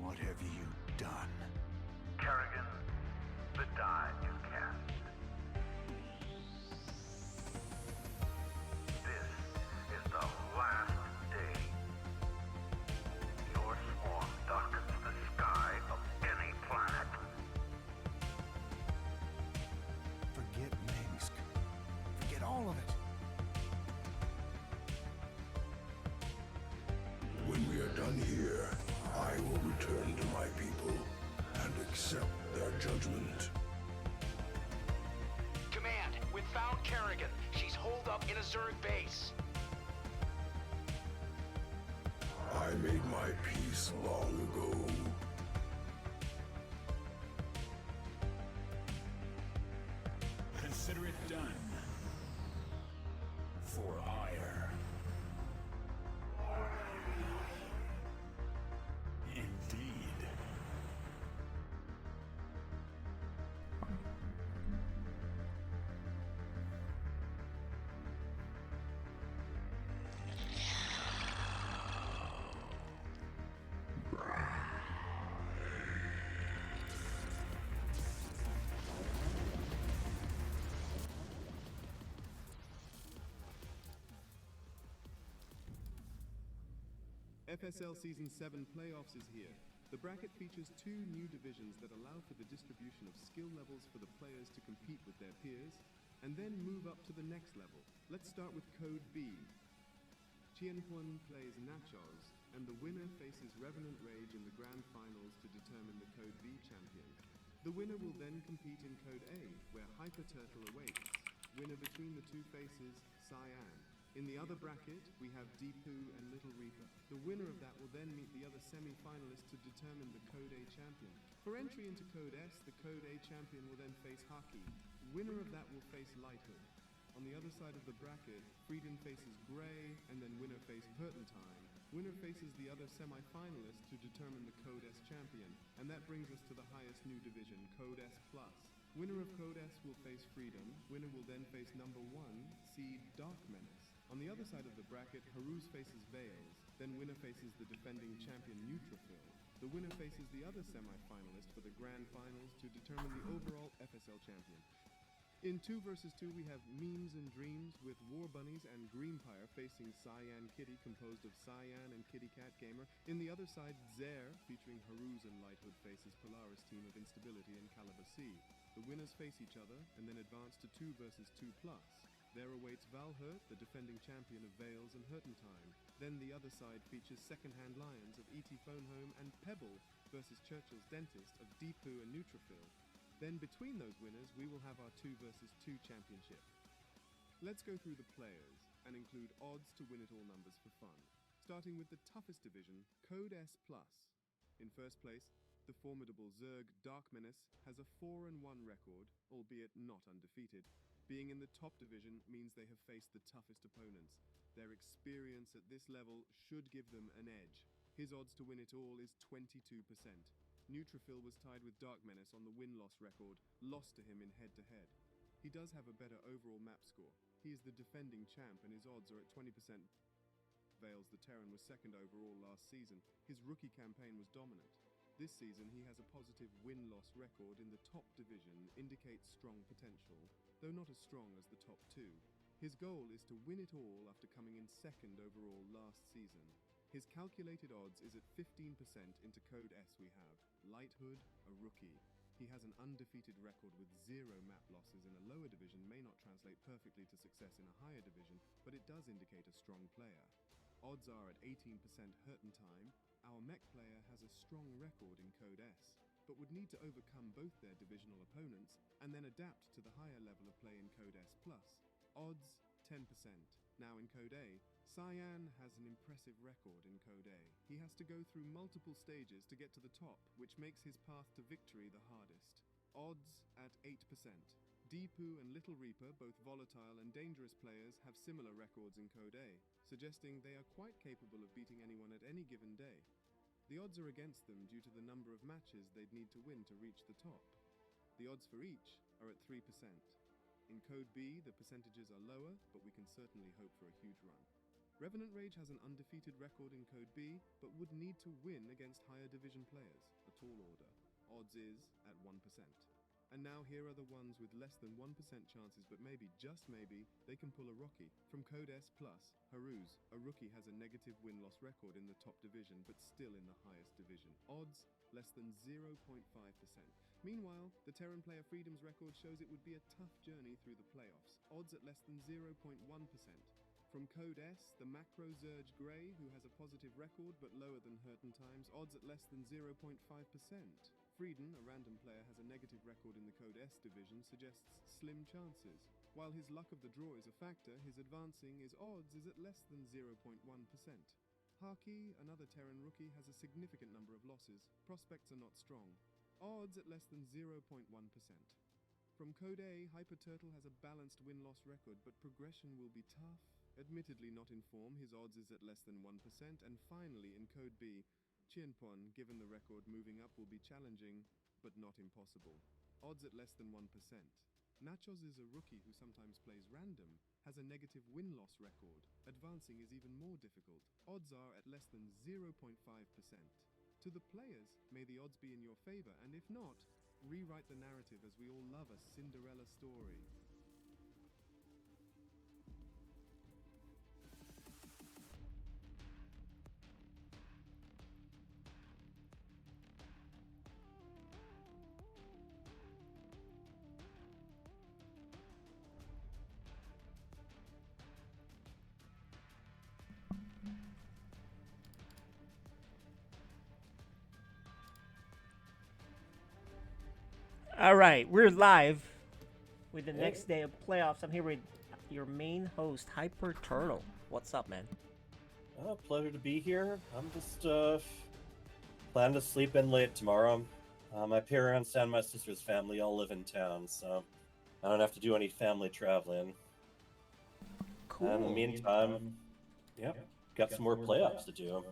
What have you done? Kerrigan, the die you cast. This is the last day. Your swarm darkens the sky of any planet. Forget Minsk. Forget all of it. When we are done here, I will return to my people and accept their judgment. Command, we've found Kerrigan. She's holed up in a Zerg base. I made my peace long ago. Consider it done. For ire. Indeed. FSL Season 7 Playoffs is here. The bracket features 2 new divisions that allow for the distribution of skill levels for the players to compete with their peers, and then move up to the next level. Let's start with Code B. Tianquan plays Nachos, and the winner faces Revenant Rage in the grand finals to determine the Code B champion. The winner will then compete in Code A, where Hyper Turtle awaits. Winner between the two faces, Cyan. In the other bracket, we have Deepu and Little Reaper. The winner of that will then meet the other semi-finalists to determine the Code A champion. For entry into Code S, the Code A champion will then face Haki. Winner of that will face Lighthood. On the other side of the bracket, Freedom faces Grey, and then winner faces Turpentine. Winner faces the other semi-finalists to determine the Code S champion, and that brings us to the highest new division, Code S+. Winner of Code S will face Freedom. Winner will then face number 1, seed Dark Menace. On the other side of the bracket, Haruz faces Veils, then winner faces the defending champion Neutrophil. The winner faces the other semi-finalist for the grand finals to determine the overall FSL champion. In 2 vs 2 we have Memes and Dreams with War Bunnies and Greenpire facing Cyan Kitty composed of Cyan and Kitty Cat Gamer. In the other side, Zaire featuring Haruz and Lighthood faces Polaris team of Instability and Caliber C. The winners face each other and then advance to 2 vs 2+. There awaits Valhurt, the defending champion of Veils and Hurtentine. Then the other side features Secondhand Lions of E.T. Phone Home and Pebble versus Churchill's Dentist of Deepu and Neutrophil. Then between those winners, we will have our 2 vs 2 championship. Let's go through the players and include odds to win it all numbers for fun. Starting with the toughest division, Code S+. In first place, the formidable Zerg Dark Menace has a 4-1 record, albeit not undefeated. Being in the top division means they have faced the toughest opponents. Their experience at this level should give them an edge. His odds to win it all is 22%. Neutrophil was tied with Dark Menace on the win-loss record, lost to him in head-to-head. He does have a better overall map score. He is the defending champ and his odds are at 20%. Veils the Terran was second overall last season. His rookie campaign was dominant. This season he has a positive win-loss record in the top division, indicates strong potential, though not as strong as the top 2. His goal is to win it all after coming in second overall last season. His calculated odds is at 15% into Code S we have. Lighthood, a rookie. He has an undefeated record with 0 map losses in a lower division may not translate perfectly to success in a higher division, but it does indicate a strong player. Odds are at 18% Hurtentime. Our mech player has a strong record in Code S, but would need to overcome both their divisional opponents and then adapt to the higher level of play in Code S+. Odds 10%. Now in Code A, Cyan has an impressive record in Code A. He has to go through multiple stages to get to the top, which makes his path to victory the hardest. Odds at 8%. Deepu and Little Reaper, both volatile and dangerous players, have similar records in Code A, suggesting they are quite capable of beating anyone at any given day. The odds are against them due to the number of matches they'd need to win to reach the top. The odds for each are at 3%. In Code B, the percentages are lower, but we can certainly hope for a huge run. Revenant Rage has an undefeated record in Code B, but would need to win against higher division players, a tall order. Odds is at 1%. And now here are the ones with less than 1% chances, but maybe, just maybe, they can pull a Rocky. From Code S+, Haruz, a rookie, has a negative win-loss record in the top division, but still in the highest division. Odds, less than 0.5%. Meanwhile, the Terran player Freedom's record shows it would be a tough journey through the playoffs. Odds at less than 0.1%. From Code S, the Macro Zerge Grey, who has a positive record but lower than Hurton Times, odds at less than 0.5%. Frieden, a random player, has a negative record in the Code S division, suggests slim chances. While his luck of the draw is a factor, his advancing is odds is at less than 0.1%. Haki, another Terran rookie, has a significant number of losses. Prospects are not strong. Odds at less than 0.1%. From Code A, Hyper Turtle has a balanced win-loss record, but progression will be tough. Admittedly not in form, his odds is at less than 1%. And finally, in Code B, Chienpon, given the record, moving up will be challenging, but not impossible. Odds at less than 1%. Nachos is a rookie who sometimes plays random, has a negative win-loss record. Advancing is even more difficult. Odds are at less than 0.5%. To the players, may the odds be in your favor, and if not, rewrite the narrative as we all love a Cinderella story. All right, we're live with the next day of playoffs. I'm here with your main host, Hyper Turtle. What's up, man? Pleasure to be here. I'm just planning to sleep in late tomorrow. My parents and my sister's family all live in town, so I don't have to do any family traveling. Cool. And in the meantime, got some more playoffs to do.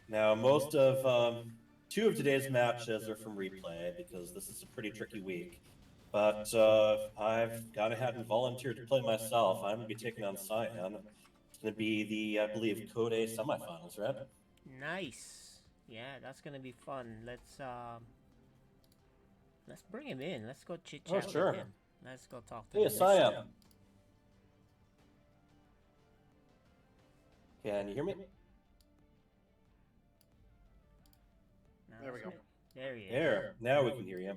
Now, most of two of today's matches are from replay because this is a pretty tricky week. But I've gone ahead and volunteered to play myself. I'm going to be taking on Cyan. It's going to be the, I believe, Code A semifinals, right? Nice. Yeah, that's gonna be fun. Let's bring him in. Let's go chit chat sure. with him. Let's go talk to Hey, him. Cyan. Can you hear me? Now There we let's go. There he is. There. Now we can hear you.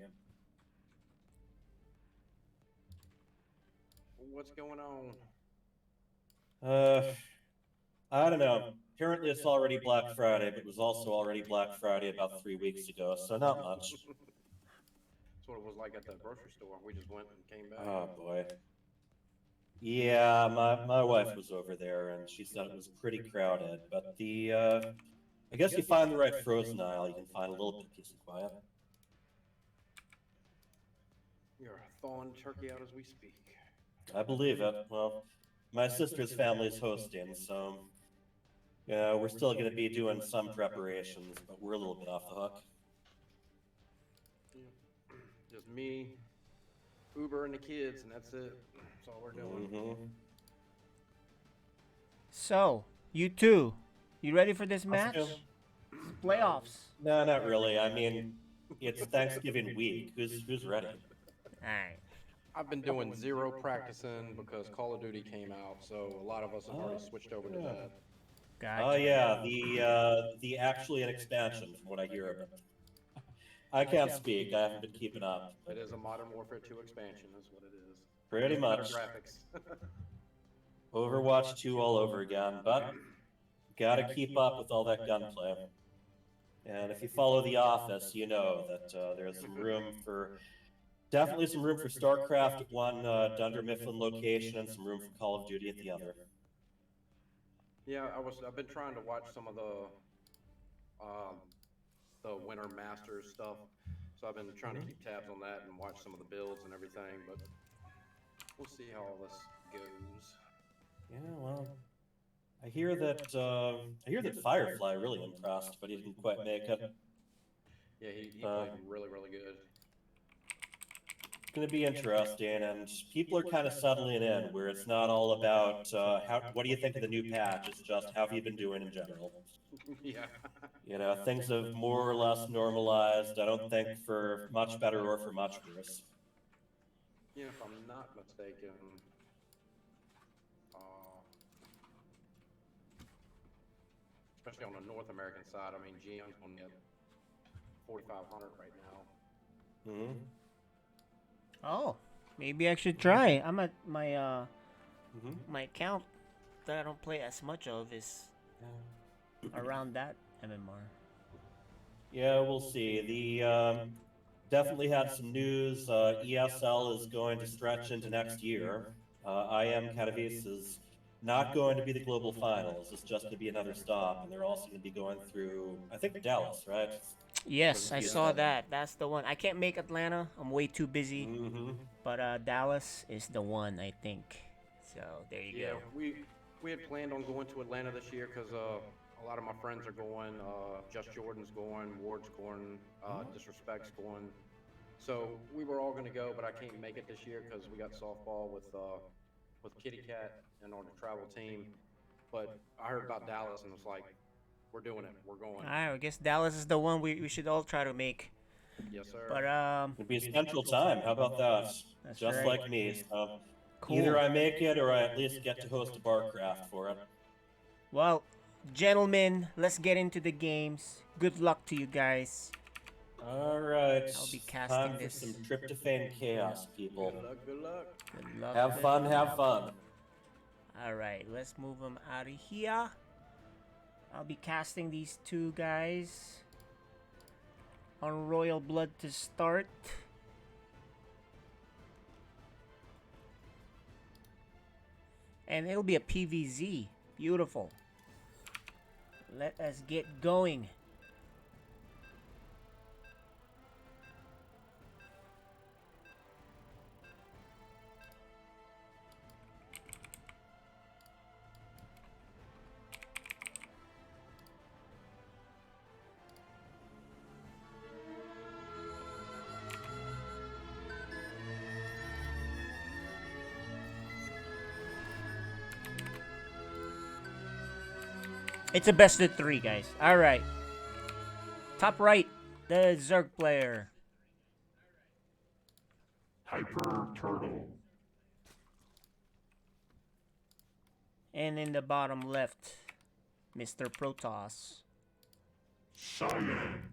What's going on? I don't know. Apparently it's already Black Friday, but it was also already Black Friday about 3 weeks ago, so not much. That's what it was like at the grocery store. We just went and came back. Oh boy. Yeah, my wife was over there and she said it was pretty crowded, but I guess you find the right frozen aisle, you can find a little peace and quiet. You're thawing turkey out as we speak. I believe it. Well, my sister's family is hosting, so yeah, we're still going to be doing some preparations, but we're a little bit off the hook. Yeah. Just me, Uber, and the kids, and that's it. That's all we're doing. Mm-hmm. So, you two, you ready for this match? Playoffs. No, not really. I mean, it's Thanksgiving week. Who's ready? Alright. I've been doing zero practicing because Call of Duty came out, so a lot of us have already switched over to that. Gotcha. Oh yeah, the actually an expansion from what I hear of it. I can't speak. I haven't been keeping up. It is a Modern Warfare 2 expansion, is what it is. Pretty Better much. graphics. Overwatch 2 all over again, but gotta keep up with all that gunplay. And if you follow The Office, you know that there's some room for, definitely some room for StarCraft at one Dunder Mifflin location and some room for Call of Duty at the other. Yeah, I've been trying to watch some of the Winter Masters stuff. So I've been trying to keep tabs on that and watch some of the builds and everything, but we'll see how all this goes. Yeah, well, I hear that Firefly really impressed, but he didn't quite make it. Yeah, he played really, really good. going to be interesting, and people are kind of settling in, where it's not all about what do you think of the new patch. It's just how have you been doing in general. Yeah. You know, things have more or less normalized. I don't think for much better or for much worse. Yeah, if I'm not mistaken, especially on the North American side, I mean, GM's only at 4,500 right now. Mm-hmm. Oh, maybe I should try. I'm at my Mm-hmm. my account that I don't play as much of is around that MMR. Yeah, we'll see. The definitely had some news. ESL is going to stretch into next year. IM Katowice is not going to be the global finals. It's just going to be another stop, and they're also going to be going through, I think, Dallas, right? Yes, I saw ESL. that. That's the one. I can't make Atlanta. I'm way too busy. Mm-hmm. But Dallas is the one, I think. So there you Yeah, go. we had planned on going to Atlanta this year because a lot of my friends are going. Just Jordan's going, Ward's going, Disrespect's going. So we were all going to go, but I can't make it this year because we got softball with Kitty Cat and on the travel team. But I heard about Dallas and was like, we're doing it. We're going. Alright, I guess Dallas is the one we should all try to make. Yes, sir. But It'd be Central Time. How about that? That's Just right. like me. So Cool. either I make it or I at least get to host a bar craft for it. Well, gentlemen, let's get into the games. Good luck to you guys. All right. I'll be casting Time this. for some tryptophan chaos, people. Good luck. Good luck. Good luck. Have fun, have fun. Alright, let's move them out of here. I'll be casting these two guys on Royal Blood to start. And it'll be a PVZ. Beautiful. Let us get going. It's a best of 3, guys. Alright. Top right, the Zerg player. Hyper Turtle. And in the bottom left, Mr. Protoss. Cyan.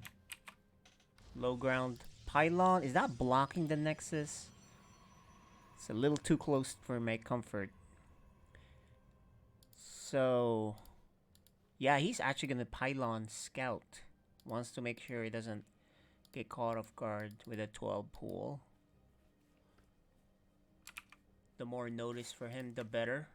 Low ground pylon. Is that blocking the Nexus? It's a little too close for my comfort. So, yeah, he's actually gonna pylon scout. Wants to make sure he doesn't get caught off guard with a 12 pool. The more notice for him, the better.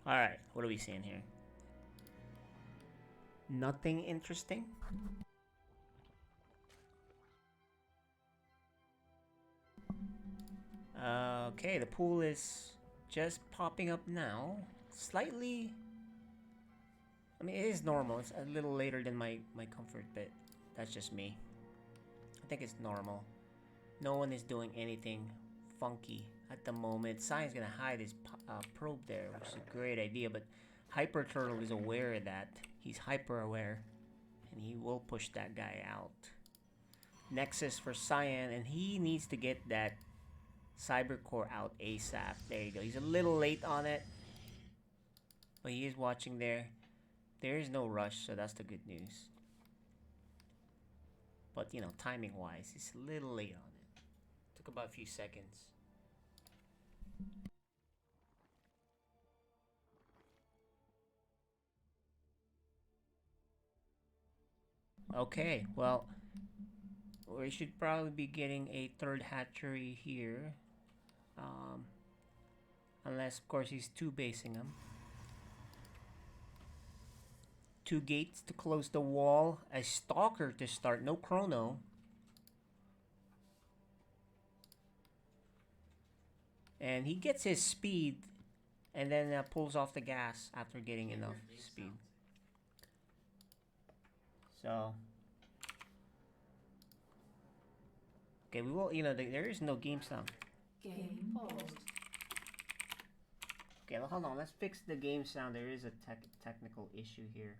Alright, what are we seeing here? Nothing interesting? Okay, the pool is just popping up now. Slightly... I mean, it is normal. It's a little later than my comfort, but that's just me. I think it's normal. No one is doing anything funky at the moment. Cyan's gonna hide his probe there, which is a great idea, but Hyper Turtle is aware of that. He's hyper aware, and he will push that guy out. Nexus for Cyan, and he needs to get that Cyber Core out ASAP. There you go. He's a little late on it, but he is watching there. There is no rush, so that's the good news. But, you know, timing-wise, he's a little late on it. Took about a few seconds. Okay, well, we should probably be getting a third hatchery here. Unless, of course, he's two-basing them. 2 gates to close the wall. A stalker to start. No chrono. And he gets his speed and then pulls off the gas after getting enough speed. So, okay, we will. There is no game sound. Game paused. Okay, well, hold on. Let's fix the game sound. There is a technical issue here.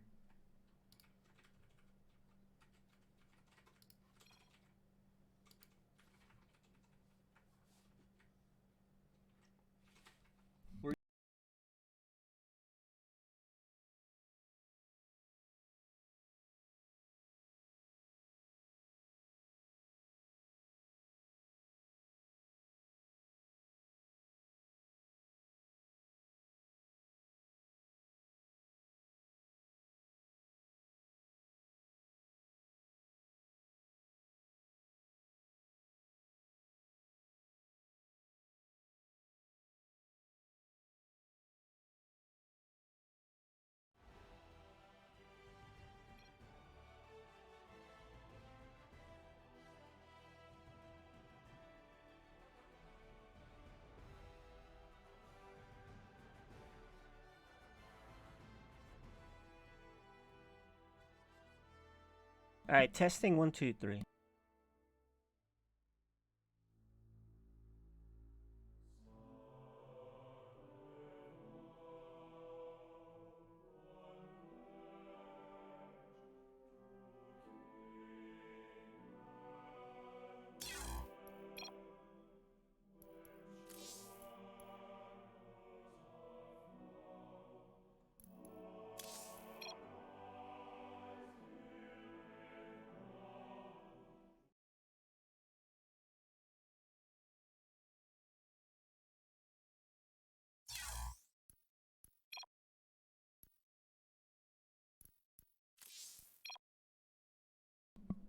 All right, testing 1, 2, 3.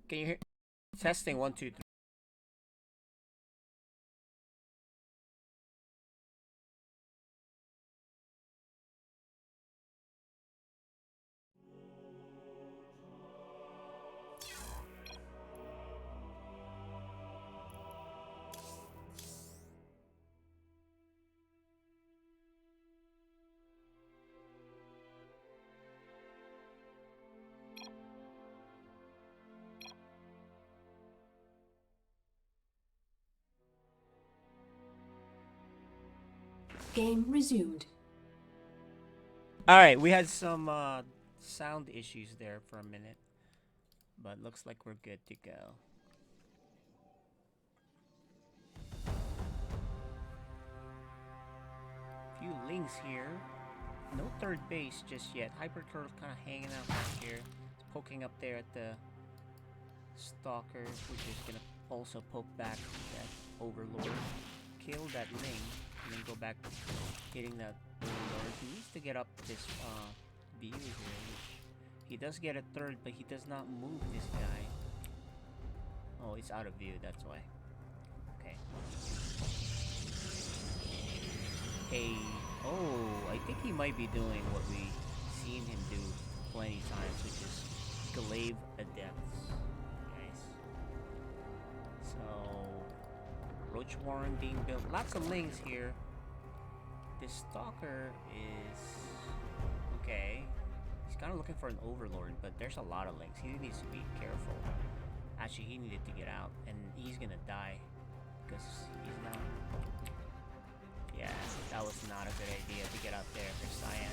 Can you hear? Testing 1, 2, 3. Game resumed. All right, we had some sound issues there for a minute, but looks like we're good to go. Few links here. No third base just yet. Hyper Turtle kind of hanging out back here. It's poking up there at the Stalker, which is gonna also poke back that Overlord. Kill that Ling, and then go back hitting that Overlord. He needs to get up this view here, which he does get a third, but he does not move this guy. Oh, it's out of view, that's why. Okay. Hey, oh, I think he might be doing what we've seen him do plenty times, which is glaive adepts. Nice. So, Roach Warren being built. Lots of lings here. This Stalker is okay. He's kind of looking for an Overlord, but there's a lot of lings. He needs to be careful. Actually, he needed to get out, and he's gonna die because he's not. Yeah, that was not a good idea to get out there for Cyan.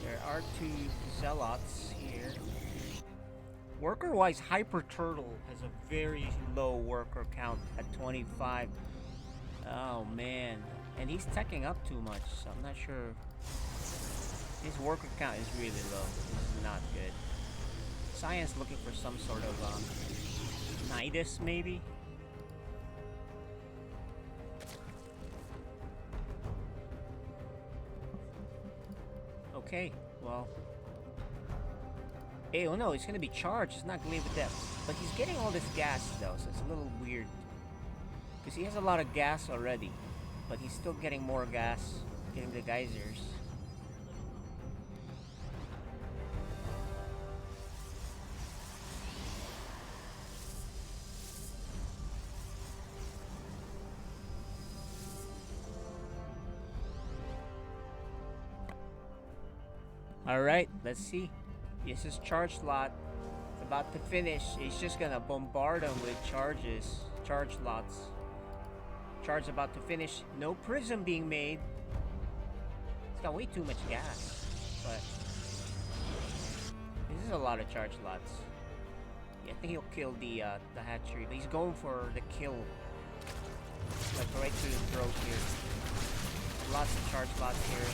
There are 2 Zealots here. Worker-wise, Hyper Turtle has a very low worker count at 25. Oh man, and he's teching up too much, so I'm not sure. His worker count is really low. This is not good. Cyan's looking for some sort of Nidus, maybe? Okay, well. Hey, oh no, it's gonna be charged. It's not Glaive of Depth. But he's getting all this gas though, so it's a little weird. Because he has a lot of gas already. But he's still getting more gas. Getting the geysers. Alright, let's see. This is charge slot. It's about to finish. He's just gonna bombard him with charges. Charge lots. Charge about to finish. No prism being made. It's got way too much gas. But this is a lot of charge lots. Yeah, I think he'll kill the hatchery. But he's going for the kill. Like right through the throat here. Lots of charge lots here.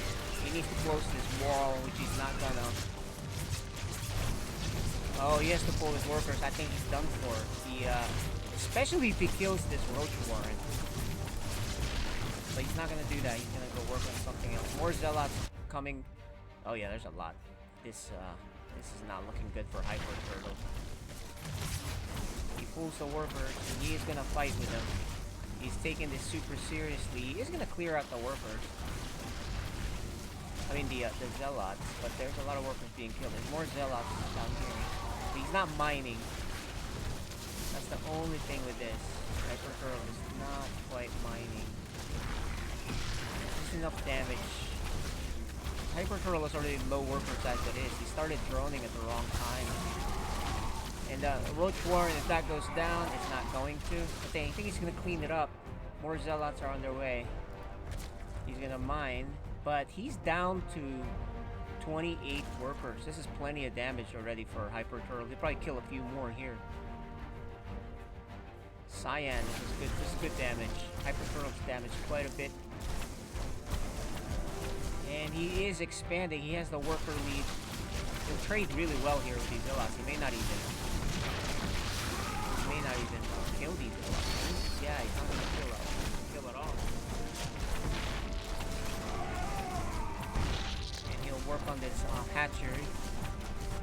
He needs to close this wall, which he's not gonna. Oh, he has to pull his workers. I think he's done for. He, especially if he kills this roach warren. But he's not gonna do that. He's gonna go work on something else. More zealots coming. Oh yeah, there's a lot. This is not looking good for Hyper Turtle. He pulls the workers, and he is gonna fight with them. He's taking this super seriously. He is gonna clear out the workers. I mean the zealots, but there's a lot of workers being killed. There's more zealots down here. But he's not mining. That's the only thing with this. Hyper Turtle is not quite mining. There's enough damage. Hyper Turtle is already low workers as it is. He started droning at the wrong time. And Roach Warren, if that goes down, it's not going to. But I think he's gonna clean it up. More zealots are on their way. He's gonna mine. But he's down to 28 workers. This is plenty of damage already for Hyper Turtle. He'll probably kill a few more here. Cyan, this is good damage. Hyper Turtle's damaged quite a bit. And he is expanding. He has the worker lead. He'll trade really well here with these zealots. He may not even kill these zealots. Yeah, he's not gonna kill at all. Work on this hatchery.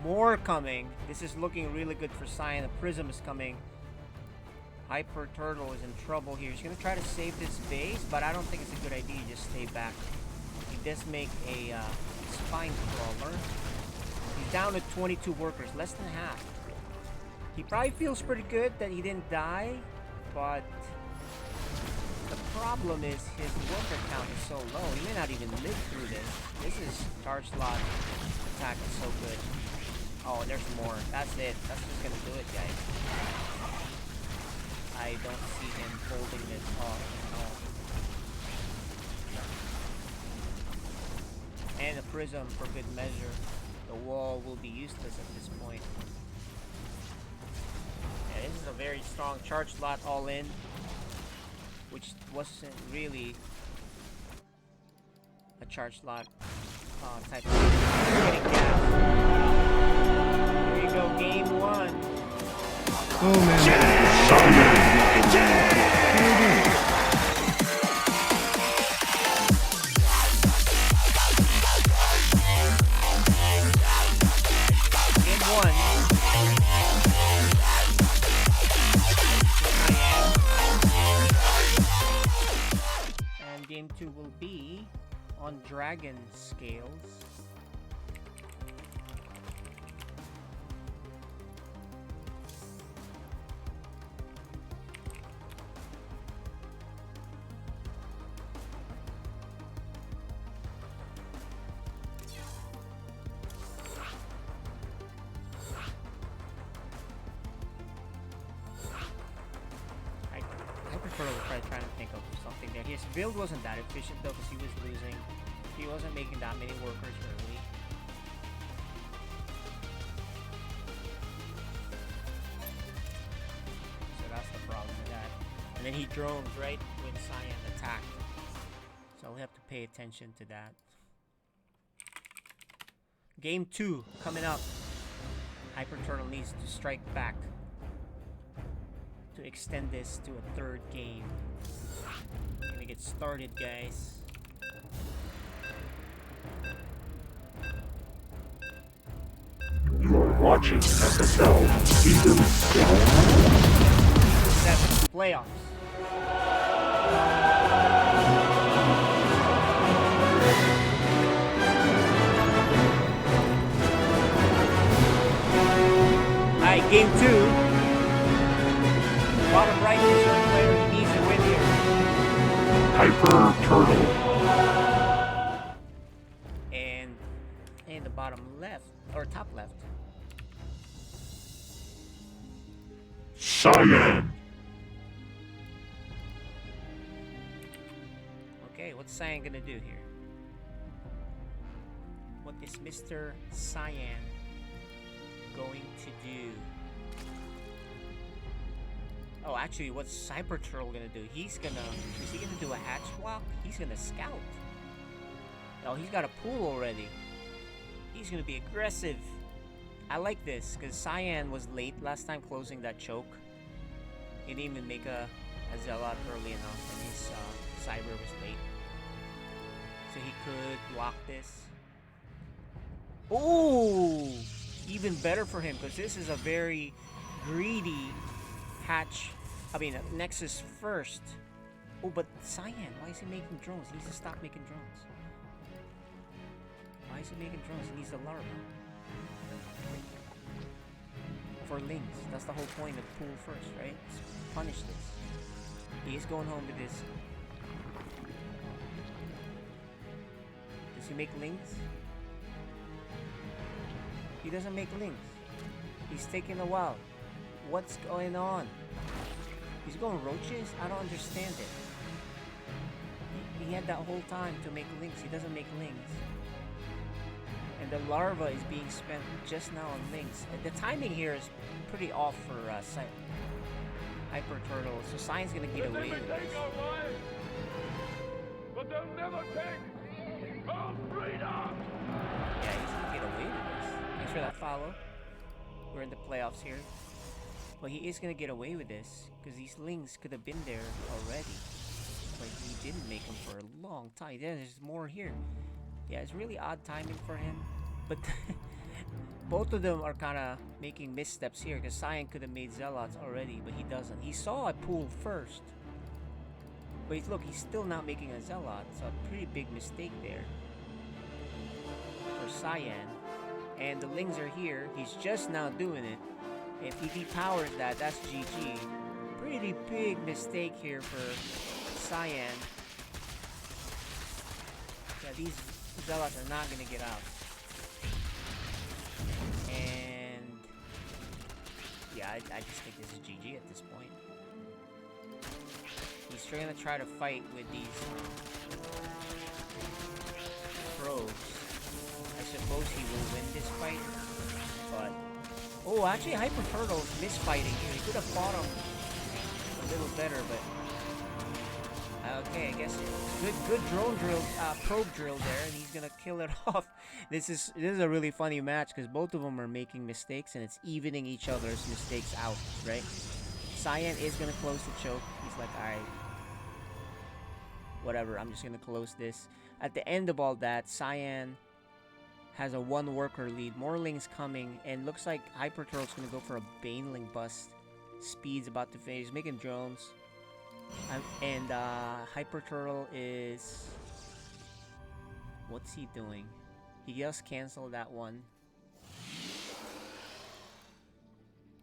More coming. This is looking really good for Cyan. The prism is coming. Hyper Turtle is in trouble here. He's gonna try to save this base, but I don't think it's a good idea to just stay back. He does make a spine crawler. He's down to 22 workers, less than half. He probably feels pretty good that he didn't die, but the problem is his worker count is so low. He may not even live through this. This is charge slot attack is so good. Oh, there's more. That's it. That's just gonna do it, guys. I don't see him holding this off at all. And a prism for good measure. The wall will be useless at this point. Yeah, this is a very strong charge slot all in, which wasn't really a charge slot type of thing. Getting gas. Here you go, game one. Oh man. Game one. And game two will be on dragon scales. Trying to think of something there. His build wasn't that efficient though, because he was losing. He wasn't making that many workers early. So that's the problem with that. And then he drones right when Cyan attacked. So we'll have to pay attention to that. Game 2 coming up. Hyper Turtle needs to strike back to extend this to a third game. Gonna get started, guys. You are watching FSL Season 7 playoffs. Alright, game 2. Bottom right is your player. He needs to win here. Hyper Turtle. And the bottom bottom left, or top left. Cyan! Okay, what's Cyan gonna do here? What is Mr. Cyan going to do? Oh, actually, what's Hyper Turtle gonna do? Is he gonna do a hatch block? He's gonna scout. Oh, he's got a pool already. He's gonna be aggressive. I like this, because Cyan was late last time closing that choke. He didn't even make a Zealot early enough, and his Cyber was late. So he could block this. Ooh! Even better for him, because this is a very greedy Nexus first. Oh, but Cyan, why is he making drones? He needs to stop making drones. Why is he making drones? He needs the larva. For Lings. That's the whole point of pool first, right? Let's punish this. He is going home with this. Does he make Lings? He doesn't make Lings. He's taking a while. What's going on? He's going roaches? I don't understand it. He had that whole time to make Lings. He doesn't make Lings. And the larva is being spent just now on Lings. The timing here is pretty off for Hyper Turtle. So Cyan's gonna get away with this. But they'll never take our freedom! Yeah, he's gonna get away with this. Thanks for that follow. We're in the playoffs here. But he is gonna get away with this, because these Lings could have been there already. But he didn't make them for a long time. Yeah, there's more here. Yeah, it's really odd timing for him. But both of them are kind of making missteps here, because Cyan could have made Zealots already, but he doesn't. He saw a pool first. But look, he's still not making a Zealot, so a pretty big mistake there for Cyan. And the Lings are here. He's just now doing it. If he depowers that, that's GG. Pretty big mistake here for Cyan. Yeah, these Zealots are not going to get out. And yeah, I just think this is GG at this point. He's going to try to fight with these probes. I suppose he will win this fight, but oh, actually Hyper Turtle's misfighting here. He could have fought him a little better, but okay, I guess good drone drill, probe drill there, and he's gonna kill it off. This is a really funny match, because both of them are making mistakes, and it's evening each other's mistakes out, right? Cyan is gonna close the choke. He's like, alright, whatever, I'm just gonna close this. At the end of all that, Cyan has a 1 worker lead. More Lings coming, and looks like Hyper Turtle's gonna go for a Baneling bust. Speed's about to finish. He's making drones. And Hyper Turtle is... what's he doing? He just canceled that one.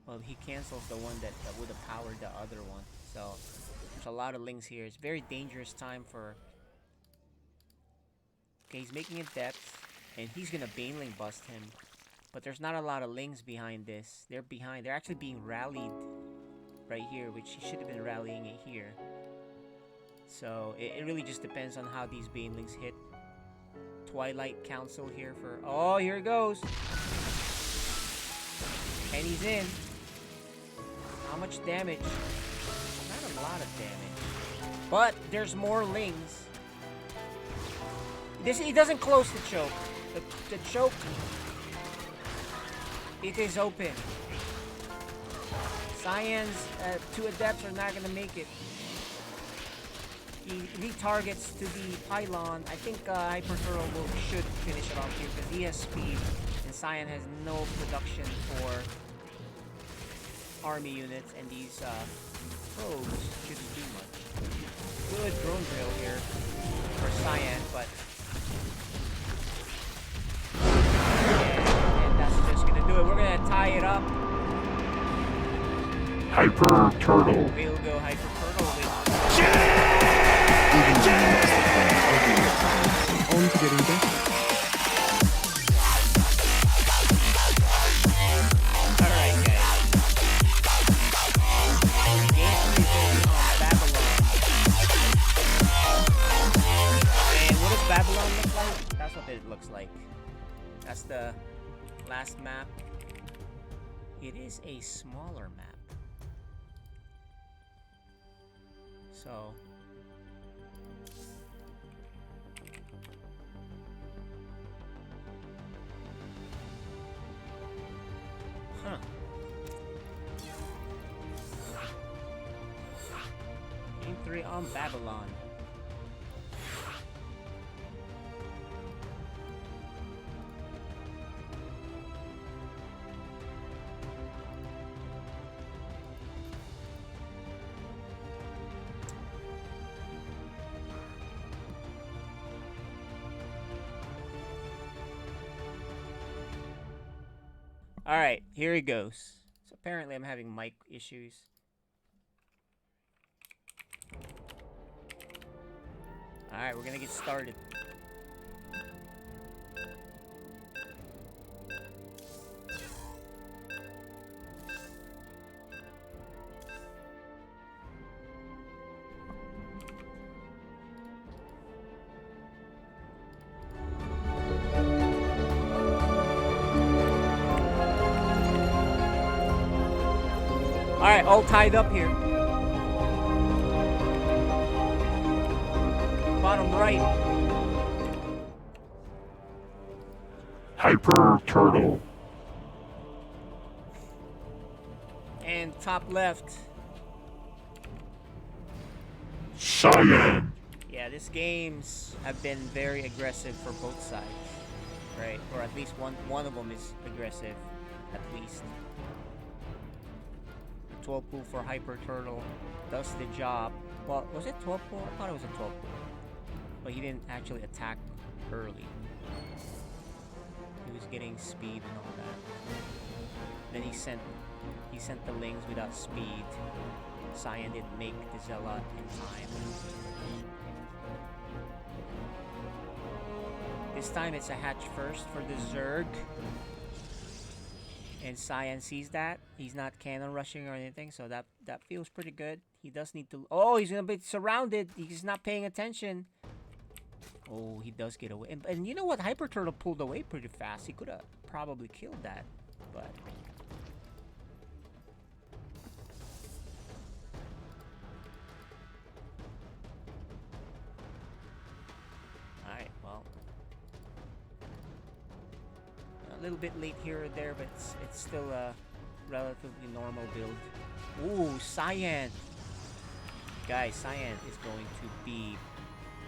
Well, he cancels the one that would have powered the other one. So, there's a lot of Lings here. It's a very dangerous time for... okay, he's making it depth. And he's gonna Baneling bust him. But there's not a lot of Lings behind this. They're behind. They're actually being rallied right here, which he should have been rallying it here. So it really just depends on how these Banelings hit. Twilight Council here for... oh, here it goes. And he's in. How much damage? Not a lot of damage. But there's more Lings. He doesn't close the choke. The choke, it is open. Cyan's 2 adepts are not gonna make it. He retargets to the pylon. I think Hyper Turtle should finish it off here, because he has speed, and Cyan has no production for army units, and these probes shouldn't do much. Good drone drill here for Cyan, but and that's just gonna do it. We're gonna tie it up. Hyper Turtle. We'll go Hyper Turtle with On to getting better. the last map, it is a smaller map. So huh. Game 3 on Babylon. Alright, here he goes. So apparently I'm having mic issues. Alright, we're gonna get started. Alright, all tied up here. Bottom right. Hyper Turtle. And top left. Cyan. Yeah, these games have been very aggressive for both sides. Right? Or at least one of them is aggressive. At least. 12 pool for Hyper Turtle does the job. Well, was it 12 pool? I thought it was a 12 pool. But he didn't actually attack early. He was getting speed and all that. Then he sent the Lings without speed. Cyan didn't make the Zealot in time. This time it's a hatch first for the Zerg. And Cyan sees that. He's not cannon rushing or anything, so that feels pretty good. He does need to... Oh, he's gonna be surrounded. He's not paying attention. Oh, he does get away. And you know what? Hyper Turtle pulled away pretty fast. He could have probably killed that, but... Alright, well... A little bit late here or there, but it's still a relatively normal build. Ooh, Cyan! Guys, Cyan is going to be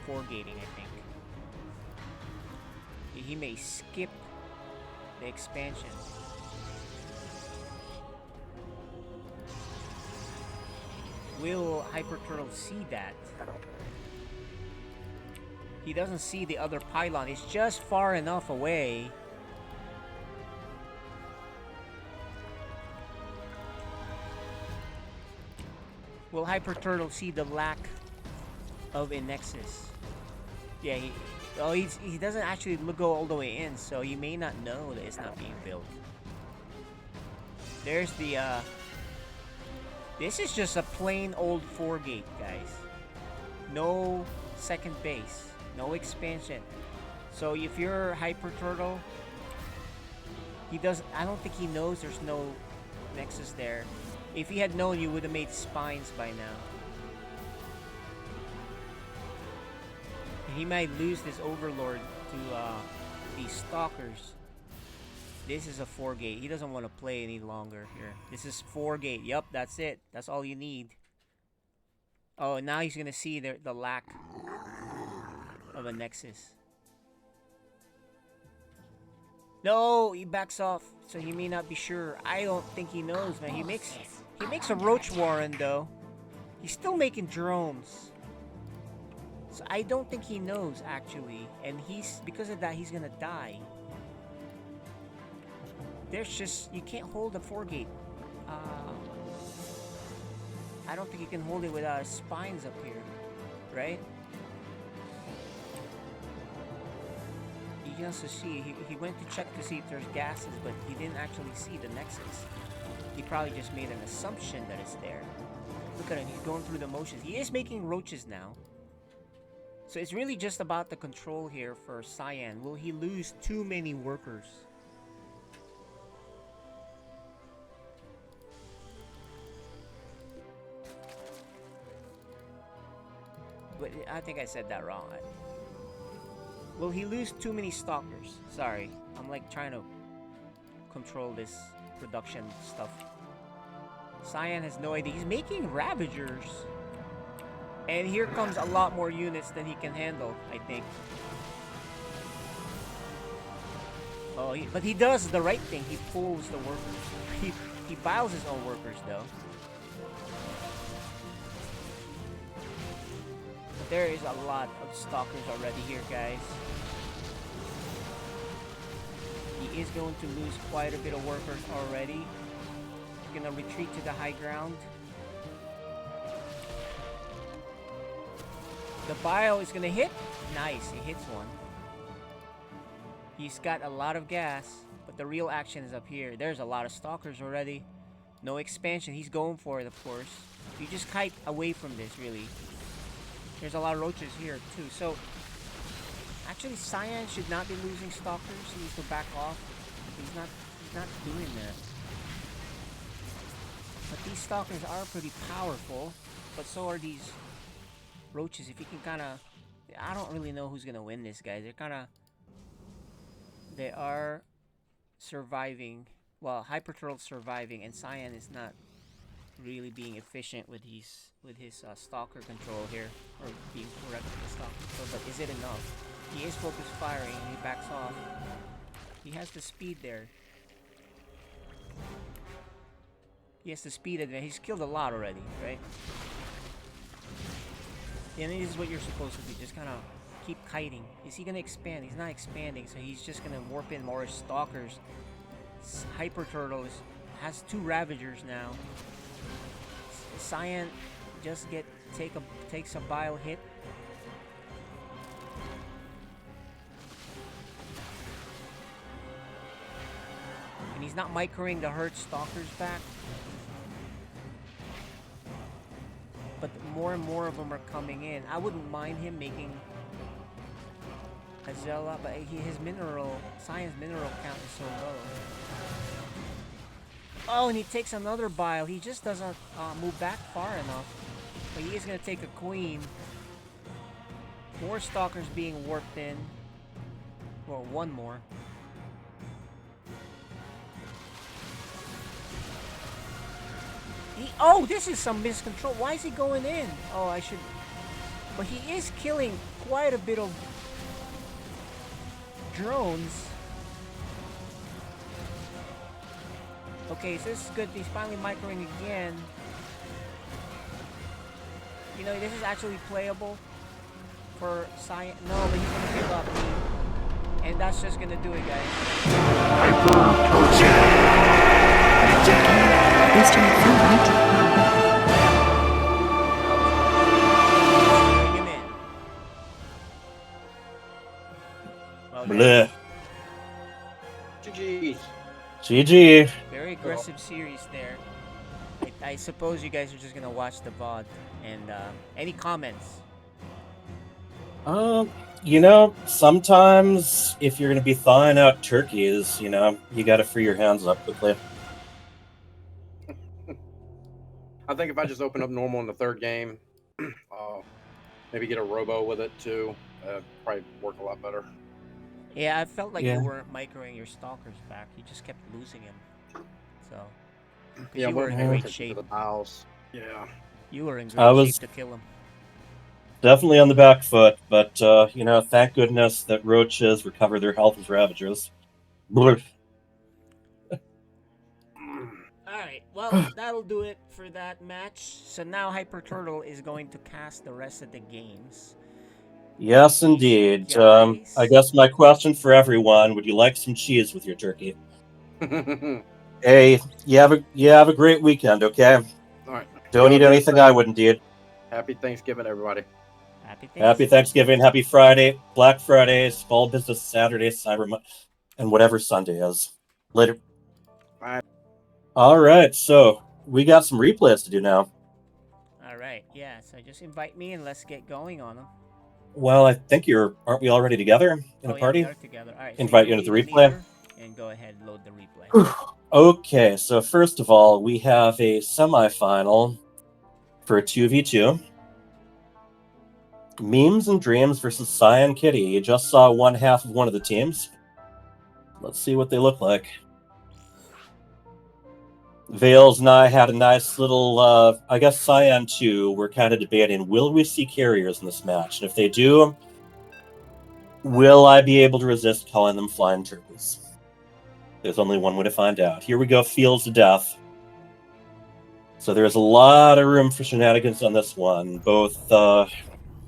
4-gating, I think. He may skip the expansion. Will Hyper Turtle see that? He doesn't see the other pylon. It's just far enough away. Will Hyper Turtle see the lack of a Nexus? Yeah, he doesn't actually go all the way in, so he may not know that it's not being built. There's the, this is just a plain old 4-gate, guys. No second base. No expansion. So if you're Hyper Turtle, I don't think he knows there's no Nexus there. If he had known, you would have made spines by now. He might lose this Overlord to these Stalkers. This is a 4-gate. He doesn't want to play any longer here. This is 4-gate. Yup, that's it. That's all you need. Oh, now he's going to see the lack of a Nexus. No, he backs off, so he may not be sure. I don't think he knows, man. He makes a Roach Warren, though. He's still making drones. So I don't think he knows, actually. And because of that, he's gonna die. There's just... You can't hold a 4-gate. I don't think you can hold it without spines up here. Right? You can also see... He went to check to see if there's gases, but he didn't actually see the Nexus. He probably just made an assumption that it's there. Look at him, he's going through the motions. He is making roaches now. So it's really just about the control here for Cyan. Will he lose too many workers? but I think I said that wrong. Will he lose too many stalkers? Sorry, I'm like trying to control this production stuff. Cyan has no idea. He's making Ravagers. And here comes a lot more units than he can handle, I think. Oh, but he does the right thing. He pulls the workers. He biles his own workers, though. But there is a lot of stalkers already here, guys. He is going to lose quite a bit of workers already. He's gonna retreat to the high ground. The bio is gonna hit. Nice, he hits one. He's got a lot of gas, but the real action is up here. There's a lot of stalkers already. No expansion. He's going for it, of course. You just kite away from this, really. There's a lot of roaches here, too. So, actually, Cyan should not be losing stalkers. He needs to back off. He's not doing that. But these stalkers are pretty powerful. But so are these roaches. If you can kind of... I don't really know who's going to win this, guys. They're kind of... They are surviving. Well, Hyperturtle's surviving, and Cyan is not really being efficient with his stalker control here, or being correct with the stalker control. But is it enough? He is focused firing, and he backs off. He has the speed there. He has the speed advantage. He's killed a lot already, right? And this is what you're supposed to do. Just kind of keep kiting. Is he gonna expand? He's not expanding, so he's just gonna warp in more stalkers. Hyper Turtle has 2 Ravagers now. Cyan just takes a bile hit. And he's not microing the hurt stalkers back. But more and more of them are coming in. I wouldn't mind him making Azella, but his Cyan's mineral count is so low. Oh, and he takes another bile. He just doesn't move back far enough. But he is going to take a queen. More stalkers being warped in. Well, one more. Oh, this is some miscontrol. Why is he going in? Oh, I should... But he is killing quite a bit of drones. Okay, so this is good. He's finally microing again. You know, this is actually playable for Cyan. No, but he's gonna give up. And that's just gonna do it, guys. Bring him in. Well, Bleh. GG. GG. Very aggressive series there. I suppose you guys are just gonna watch the VOD. And any comments? You know, sometimes if you're going to be thawing out turkeys, you know, you got to free your hands up quickly. I think if I just open up normal in the 3rd game, maybe get a robo with it too, probably work a lot better. Yeah, I felt like you weren't microing your stalkers back. You just kept losing him. So, yeah, you were in great shape. The house. Yeah, you were in great shape to kill him. Definitely on the back foot, but you know, thank goodness that roaches recover their health as Ravagers. Blurf. Alright, well, that'll do it for that match. So now Hyper Turtle is going to cast the rest of the games. Yes, indeed. I guess my question for everyone: would you like some cheese with your turkey? Hey, you have a great weekend, okay? All right. Don't eat anything I wouldn't eat. Happy Thanksgiving, everybody. Happy Thanksgiving, Happy Friday, Black Friday, Small Business Saturday, Cyber Monday, and whatever Sunday is. Later. Bye. All right, so we got some replays to do now. All right, yeah. So just invite me and let's get going on them. Well, I think aren't we already together in a party? Yeah, we are together. All right. Invite So you into the replay. And go ahead, load the replay. Okay, so first of all, we have a semifinal for 2v2. Memes and Dreams versus Cyan Kitty. You just saw one half of one of the teams. Let's see what they look like. Vales and I had a nice little, I guess Cyan 2, we're kind of debating, will we see carriers in this match? And if they do, will I be able to resist calling them flying turkeys? There's only one way to find out. Here we go, Fields to Death. So there's a lot of room for shenanigans on this one, both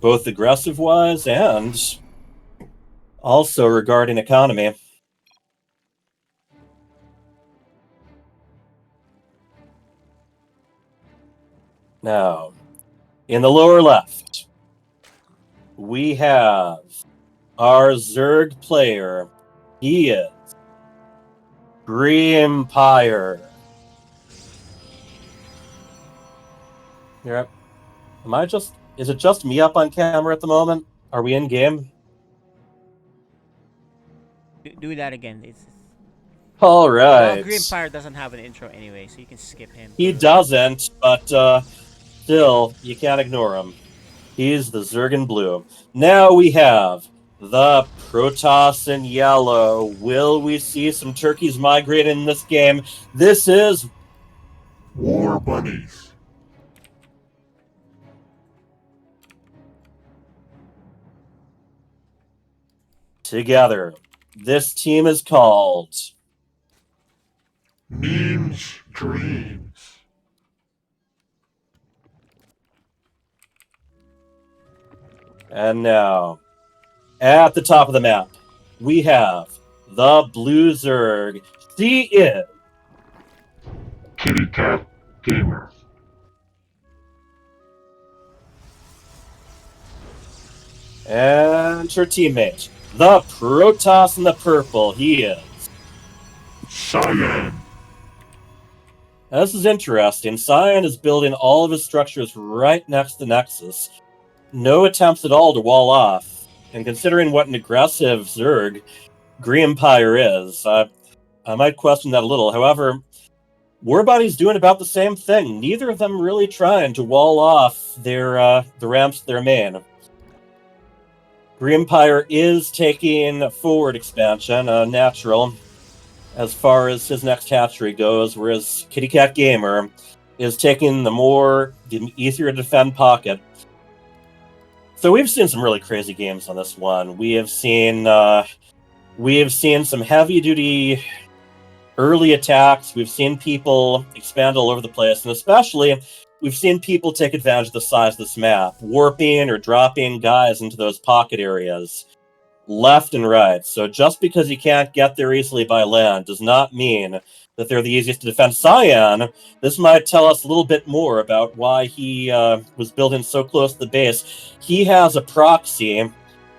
aggressive-wise and also regarding economy. Now, in the lower left, we have our Zerg player. He is Empire. Here, is it just me up on camera at the moment? Are we in game? Do that again. All right. Well, Green Fire doesn't have an intro anyway, so you can skip him. He doesn't, but still, you can't ignore him. He's the Zerg in blue. Now we have the Protoss in yellow. Will we see some turkeys migrate in this game? This is War Bunnies. together. This team is called Memes, Dreams. And now, at the top of the map, we have the Blue Zerg. She is Kitty Cat Gamer. and her teammate, the Protoss in the purple. He is Cyan. Now, this is interesting. Cyan is building all of his structures right next to Nexus. No attempts at all to wall off. And considering what an aggressive Zerg Empire is, I might question that a little. However, Warbody's doing about the same thing. Neither of them really trying to wall off the ramps to their main. Empire is taking forward expansion, natural, as far as his next hatchery goes, whereas Kitty Cat Gamer is taking the easier to defend pocket. So we've seen some really crazy games on this one. We have seen some heavy-duty early attacks. We've seen people expand all over the place, and especially we've seen people take advantage of the size of this map, warping or dropping guys into those pocket areas left and right. So just because you can't get there easily by land does not mean that they're the easiest to defend. Cyan, this might tell us a little bit more about why he was building so close to the base. He has a proxy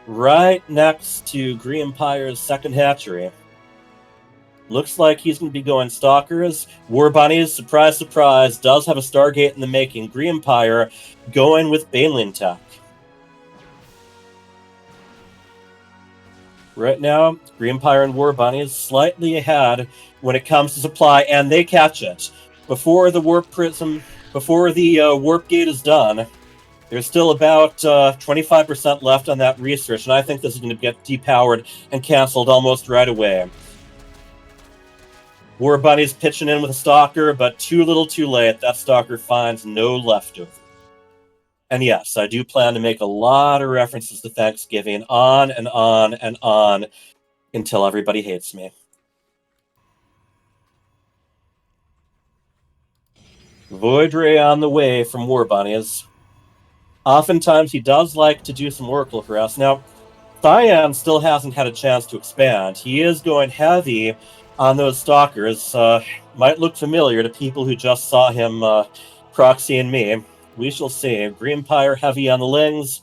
right next to Empire's second hatchery. Looks like he's going to be going Stalkers. War Bunnies, surprise, surprise, does have a Stargate in the making. Empire going with Baneling Tech. Right now, Empire and War Bunnies slightly ahead when it comes to supply, and they catch it. Before the warp gate is done, there's still about 25% left on that research, and I think this is going to get depowered and canceled almost right away. War Bunny's pitching in with a Stalker, but too little too late. That Stalker finds no leftover. And yes, I do plan to make a lot of references to Thanksgiving on and on and on until everybody hates me. Void Ray on the way from War Bunnies. Oftentimes he does like to do some Oracle for us. Now, Cyan still hasn't had a chance to expand. He is going heavy on those Stalkers. Might look familiar to people who just saw him proxying me. We shall see. Empire heavy on the Lings.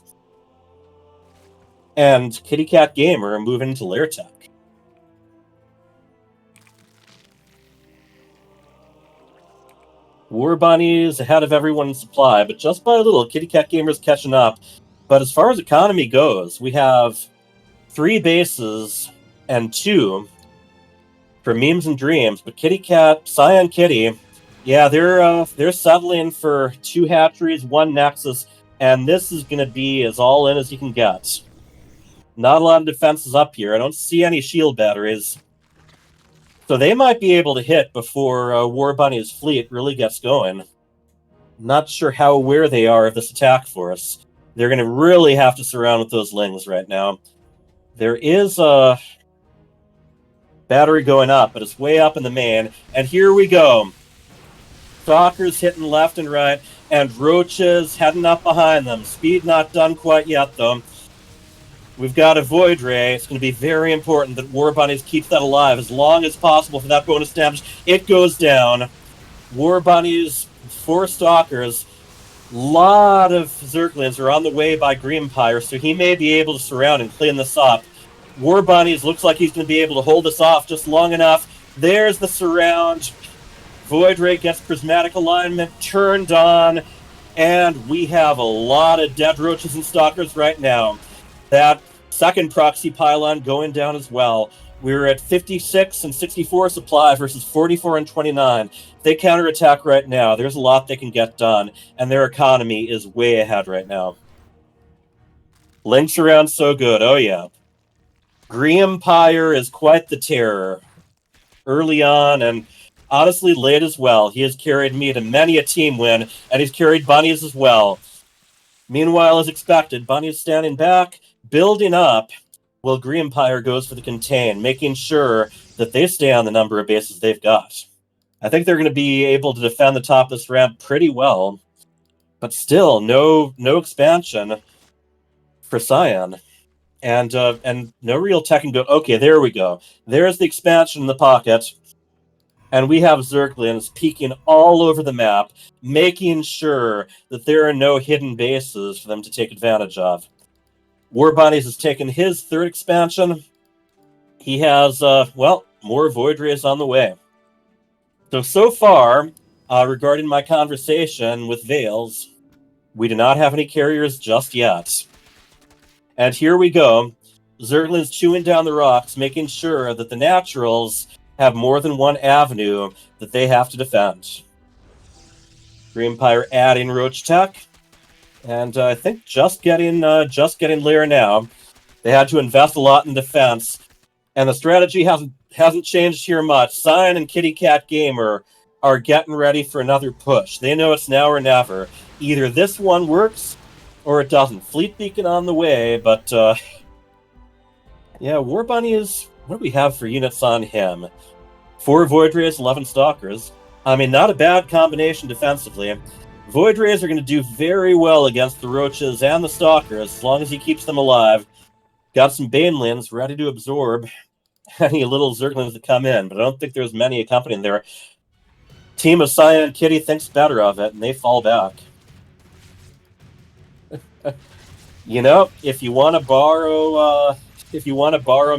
And Kitty Cat Gamer moving into Lair Tech. War Bunnies ahead of everyone in supply, but just by a little. Kitty Cat Gamer's catching up. But as far as economy goes, we have 3 bases and 2 for Memes and Dreams. But Kitty Cat, Cyan Kitty, yeah, they're settling for 2 hatcheries, 1 Nexus, And this is going to be as all in as you can get. Not a lot of defenses up here. I don't see any shield batteries. So they might be able to hit before War Bunny's fleet really gets going. Not sure how aware they are of this attack force. They're going to really have to surround with those lings right now. There is a battery going up, but it's way up in the main. And here we go. Stalkers hitting left and right, and roaches heading up behind them. Speed not done quite yet, though. We've got a Void Ray. It's going to be very important that War Bunnies keep that alive as long as possible for that bonus damage. It goes down. War Bunnies, 4 Stalkers. Lot of Zerglings are on the way by Greenpire, so he may be able to surround and clean this up. War Bunnies looks like he's going to be able to hold this off just long enough. There's the surround. Void Ray gets prismatic alignment turned on, and we have a lot of dead roaches and stalkers right now. That second proxy pylon going down as well. We're at 56 and 64 supply versus 44 and 29. If they counterattack right now, there's a lot they can get done, and their economy is way ahead right now. Links around so good, oh yeah. Greenpire is quite the terror. Early on, and honestly late as well. He has carried me to many a team win, and he's carried Bunnies as well. Meanwhile, as expected, Bunnies standing back, building up, while Greenpire goes for the contain, making sure that they stay on the number of bases they've got. I think they're going to be able to defend the top of this ramp pretty well, but still, no expansion for Cyan. And no real tech and go. Okay, there we go. There's the expansion in the pocket. And we have Zerglings peeking all over the map, making sure that there are no hidden bases for them to take advantage of. War Bunnies has taken his 3rd expansion. He has, more Void Rays on the way. So far, regarding my conversation with Vales, we do not have any carriers just yet. And here we go. Zerglings chewing down the rocks, making sure that the Naturals have more than one avenue that they have to defend. Greenpire adding Roach Tech, and I think just getting Lair now. They had to invest a lot in defense, and the strategy hasn't changed here much. Cyan and Kitty Cat Gamer are getting ready for another push. They know it's now or never. Either this one works, or it doesn't. Fleet Beacon on the way, but yeah, War Bunny is... What do we have for units on him? 4 Void Rays, 11 Stalkers. I mean, not a bad combination defensively. Void Rays are going to do very well against the Roaches and the Stalkers, as long as he keeps them alive. Got some Banelins ready to absorb any little Zerglings that come in, but I don't think there's many accompanying there. Team of Cyan and Kitty thinks better of it, and they fall back. You know, if you want to borrow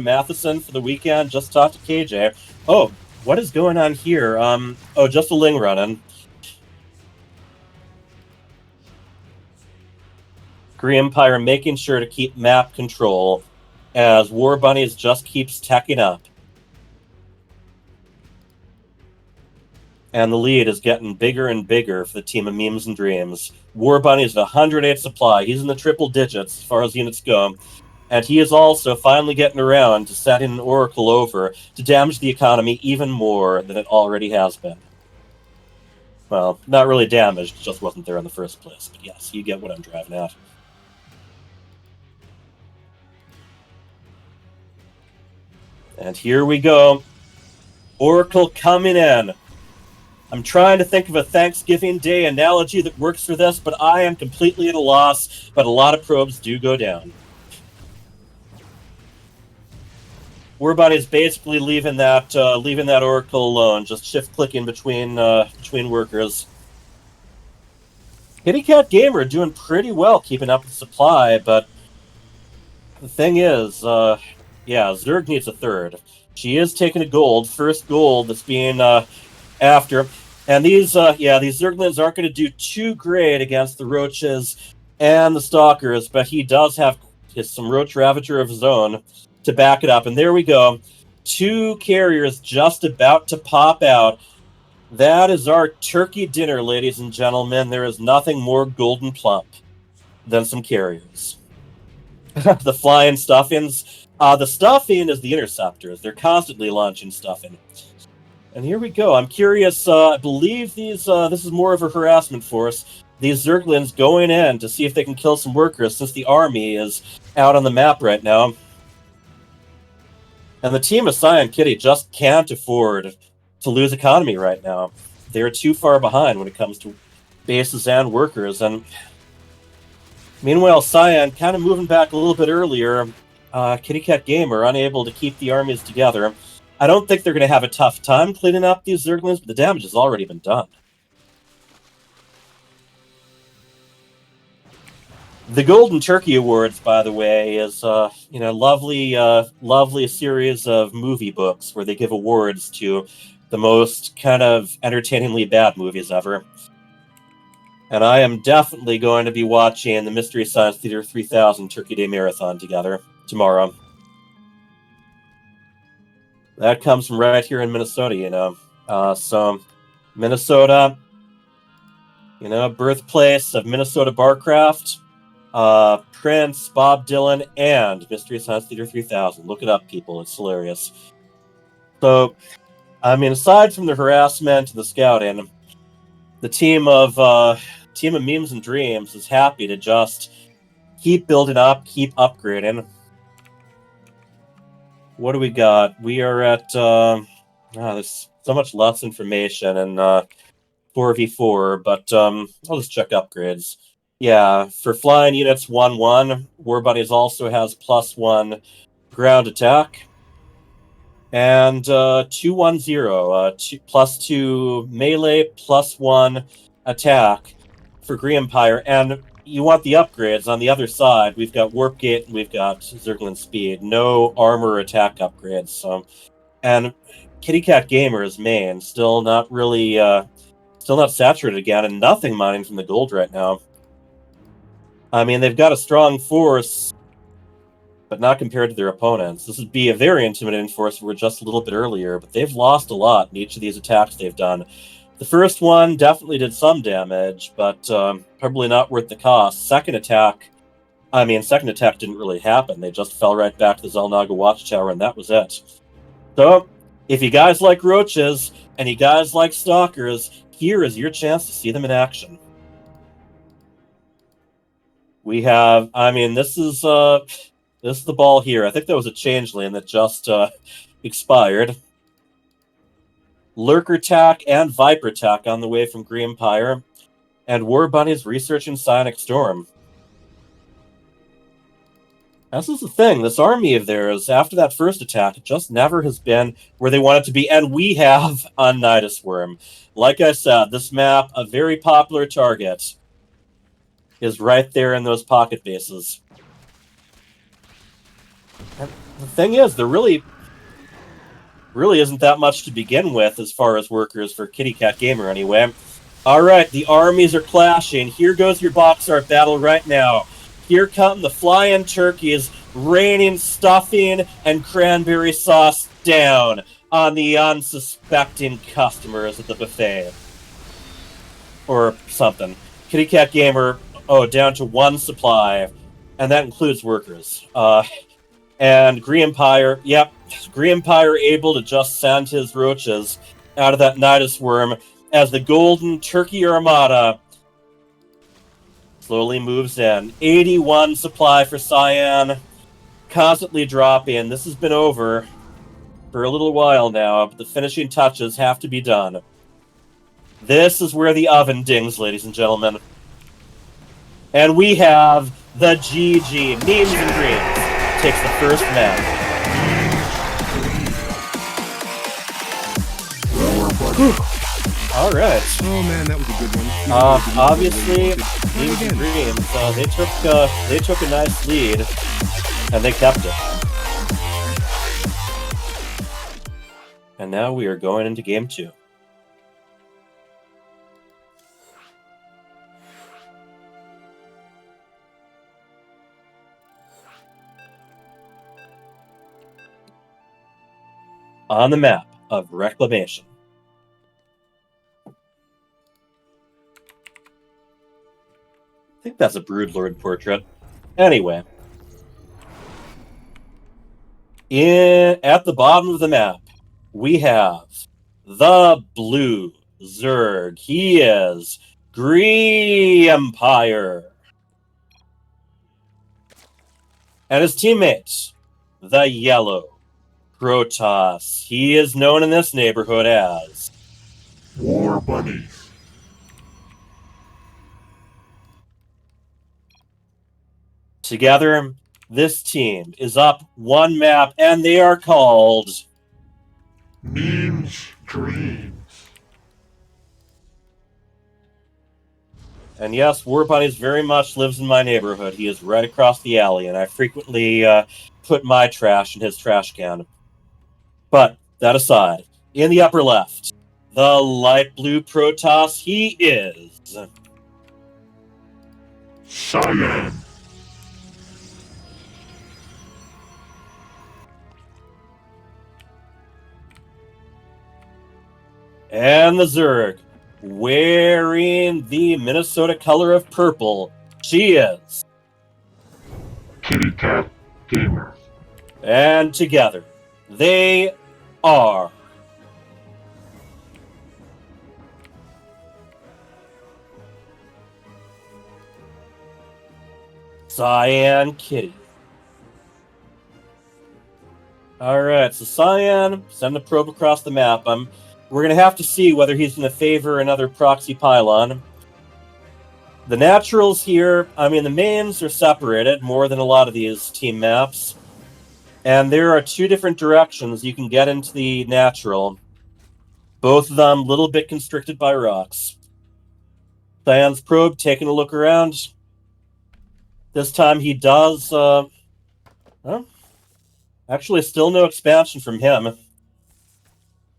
Matheson for the weekend, just talk to KJ. Oh, what is going on here? Just a Ling running. Greenpire making sure to keep map control as War Bunnies just keeps teching up. And the lead is getting bigger and bigger for the team of Memes and Dreams. War Bunnies at 108 supply. He's in the triple digits as far as units go. And he is also finally getting around to setting an Oracle over to damage the economy even more than it already has been. Well, not really damaged, it just wasn't there in the first place. But yes, you get what I'm driving at. And here we go. Oracle coming in. I'm trying to think of a Thanksgiving Day analogy that works for this, but I am completely at a loss, but a lot of probes do go down. War Bunny's basically leaving that Oracle alone, just shift-clicking between workers. Kitty Cat Gamer doing pretty well keeping up with supply, but the thing is, Zerg needs a 3rd. She is taking a gold, first gold that's being after. And these Zerglings aren't going to do too great against the Roaches and the Stalkers, but he does have some Roach Ravager of his own to back it up. And there we go. 2 carriers just about to pop out. That is our turkey dinner, ladies and gentlemen. There is nothing more golden plump. than some carriers. The flying stuffings. The stuffing is the interceptors. They're constantly launching stuffing. And here we go. I'm curious. I believe these. This is more of a harassment force. These Zerglings going in to see if they can kill some workers, since the army is out on the map right now. And the team of Cyan Kitty just can't afford to lose economy right now. They're too far behind when it comes to bases and workers. And meanwhile, Cyan kind of moving back a little bit earlier. Kitty Cat Gamer unable to keep the armies together. I don't think they're going to have a tough time cleaning up these Zerglings, but the damage has already been done. The Golden Turkey Awards, by the way, is lovely series of movie books where they give awards to the most kind of entertainingly bad movies ever. And I am definitely going to be watching the Mystery Science Theater 3000 Turkey Day Marathon together tomorrow. That comes from right here in Minnesota, so Minnesota, birthplace of Minnesota Barcraft, Prince, Bob Dylan, and Mystery Science Theater 3000. Look it up, people. It's hilarious. So, I mean, aside from the harassment and the scouting, the team of Memes and Dreams is happy to just keep building up, keep upgrading. What do we got? We are at there's so much less information in 4v4, but I'll just check upgrades. Yeah, for flying units 1-1, War Bunnies also has +1 ground attack. And 2-1-0, +2 melee, +1 attack for Green Empire. And you want the upgrades on the other side. We've got Warp Gate and we've got Zerglin Speed. No armor attack upgrades. So, and Kitty Cat Gamer's main still not really, still not saturated again, and nothing mining from the gold right now. I mean, they've got a strong force, but not compared to their opponents. This would be a very intimidating force if we're just a little bit earlier, but they've lost a lot in each of these attacks they've done. The first one definitely did some damage, but probably not worth the cost. Second attack didn't really happen. They just fell right back to the Zelnaga Watchtower, and that was it. So, if you guys like roaches, and you guys like stalkers, here is your chance to see them in action. We have, this is the ball here. I think there was a changeling that just expired. Lurker attack and Viper attack on the way from Green Empire. And War Bunnies researching Psionic Storm. This is the thing. This army of theirs, after that first attack, just never has been where they want it to be. And we have a Nidus Worm. Like I said, this map, a very popular target, is right there in those pocket bases. And the thing is, there really isn't that much to begin with as far as workers for Kitty Cat Gamer anyway. Alright, the armies are clashing. Here goes your box art battle right now. Here come the flying turkeys raining stuffing and cranberry sauce down on the unsuspecting customers at the buffet. Or something. Kitty Cat Gamer, down to 1 supply. And that includes workers. And Green Empire, Green Empire able to just send his roaches out of that Nidus Worm as the Golden Turkey Armada slowly moves in. 81 supply for Cyan, constantly dropping. This has been over for a little while now, but the finishing touches have to be done. This is where the oven dings, ladies and gentlemen. And we have the GG, Memes and Dreams, takes the first map. All right. Oh man, that was a good one. Obviously, Memes and Dreams, they took a nice lead, and they kept it. And now we are going into game 2. On the map of Reclamation. I think that's a Broodlord portrait. Anyway. At the bottom of the map, we have the blue Zerg. He is Empire. And his teammates, the yellow Protoss. He is known in this neighborhood as War Bunnies. Together, this team is up one map, and they are called Memes Dreams. And yes, War Bunnies very much lives in my neighborhood. He is right across the alley, and I frequently put my trash in his trash can. But that aside, in the upper left, the light blue Protoss, he is Cyan. And the Zerg, wearing the Minnesota color of purple, she is Kitty Cat Gamer. And together, they are Cyan Kitty. Alright, so Cyan, send a probe across the map. We're going to have to see whether he's going to favor another proxy pylon. The naturals here, I mean, the mains are separated more than a lot of these team maps. And there are two different directions you can get into the natural. Both of them a little bit constricted by rocks. Cyan's probe taking a look around. This time he does, actually still no expansion from him.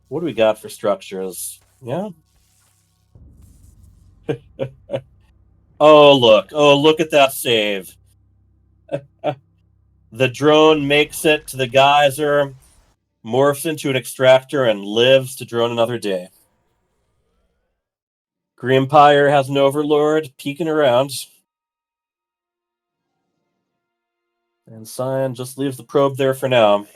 What do we got for structures? Yeah. Oh, look at that save. The drone makes it to the geyser, morphs into an extractor, and lives to drone another day. Empire has an overlord peeking around. And Cyan just leaves the probe there for now.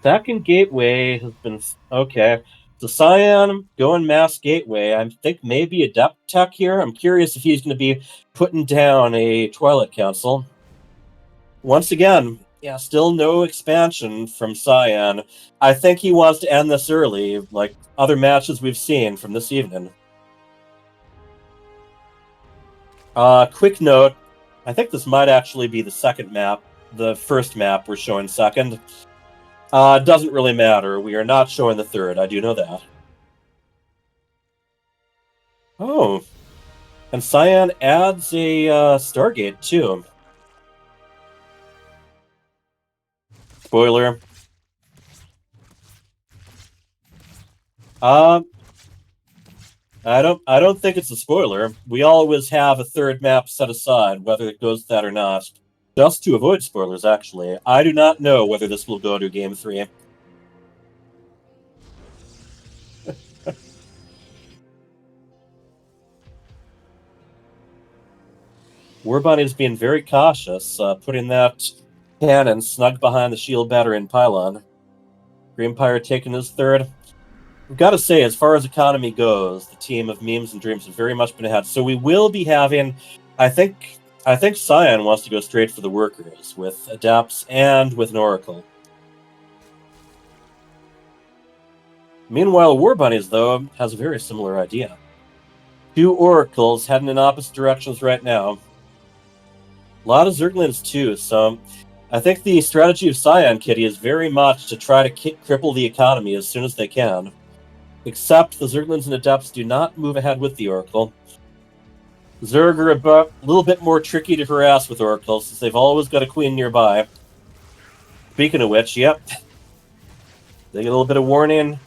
Second gateway has been... Okay. So Cyan going mass gateway. I think maybe Adept Tech here. I'm curious if he's going to be putting down a Twilight Council. Once again, yeah, still no expansion from Cyan. I think he wants to end this early, like other matches we've seen from this evening. Quick note, I think this might actually be the second map. The first map we're showing second. Doesn't really matter. We are not showing the third. I do know that. Oh. And Cyan adds a Stargate, too. Spoiler. I don't think it's a spoiler. We always have a third map set aside, whether it goes to that or not. Just to avoid spoilers, actually. I do not know whether this will go to Game 3. Warbunny's being very cautious, putting that cannon snug behind the shield battery and pylon. Empire taking his third. I've got to say, as far as economy goes, the team of Memes and Dreams have very much been ahead. So we will be having, I think Cyan wants to go straight for the workers with Adepts and with an Oracle. Meanwhile, Warbunnies, though, has a very similar idea. Two Oracles heading in opposite directions right now. A lot of Zerglings, too, so I think the strategy of Cyan Kitty is very much to try to cripple the economy as soon as they can. Except the Zerglings and Adepts do not move ahead with the Oracle. Zerg are a little bit more tricky to harass with Oracles, since they've always got a queen nearby. Speaking of which, yep. They get a little bit of warning.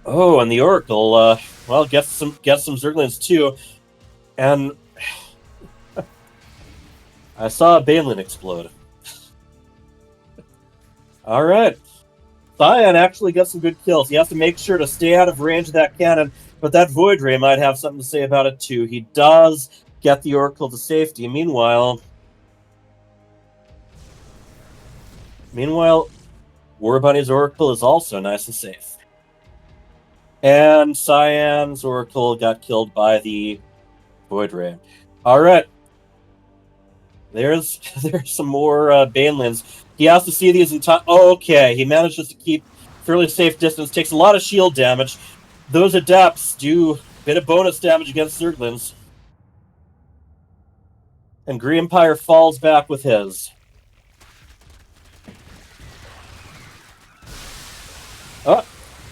Oh, and the Oracle, well, gets some Zerglings too. And I saw a Balin explode. Alright. Cyan actually gets some good kills. He has to make sure to stay out of range of that cannon, but that Void Ray might have something to say about it too. He does get the Oracle to safety. Meanwhile, War Bunny's Oracle is also nice and safe. And Cyan's Oracle got killed by the Void Ray. All right. There's some more Banelins. He has to see these entire... Oh, okay, he manages to keep fairly safe distance. Takes a lot of shield damage. Those Adepts do a bit of bonus damage against Zerglings. And Green Empire falls back with his. Oh,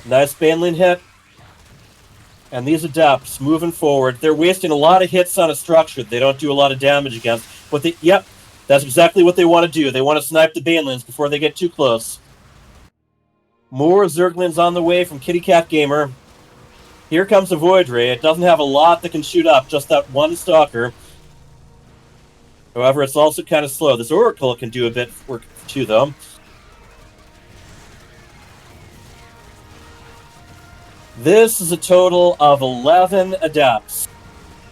nice Banelin hit. And these Adepts moving forward. They're wasting a lot of hits on a structure they don't do a lot of damage against. But yep, that's exactly what they want to do. They want to snipe the Banelins before they get too close. More Zerglings on the way from Kitty Cat Gamer. Here comes the Void Ray. It doesn't have a lot that can shoot up, just that one Stalker. However, it's also kind of slow. This Oracle can do a bit of work too, though. This is a total of 11 Adepts.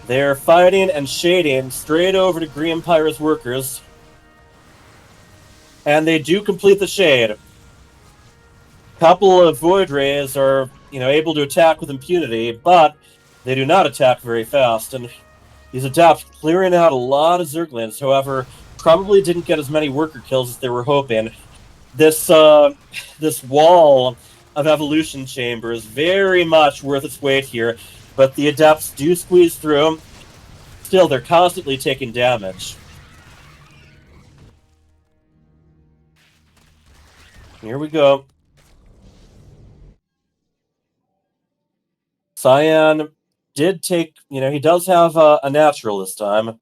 They're fighting and shading straight over to Green Empire's workers. And they do complete the shade. Couple of Void Rays are, able to attack with impunity, but they do not attack very fast. And these Adepts clearing out a lot of Zerglings, however, probably didn't get as many worker kills as they were hoping. This wall of evolution chamber is very much worth its weight here, but the Adepts do squeeze through. Still, they're constantly taking damage. Here we go. Cyan did take, he does have a natural this time.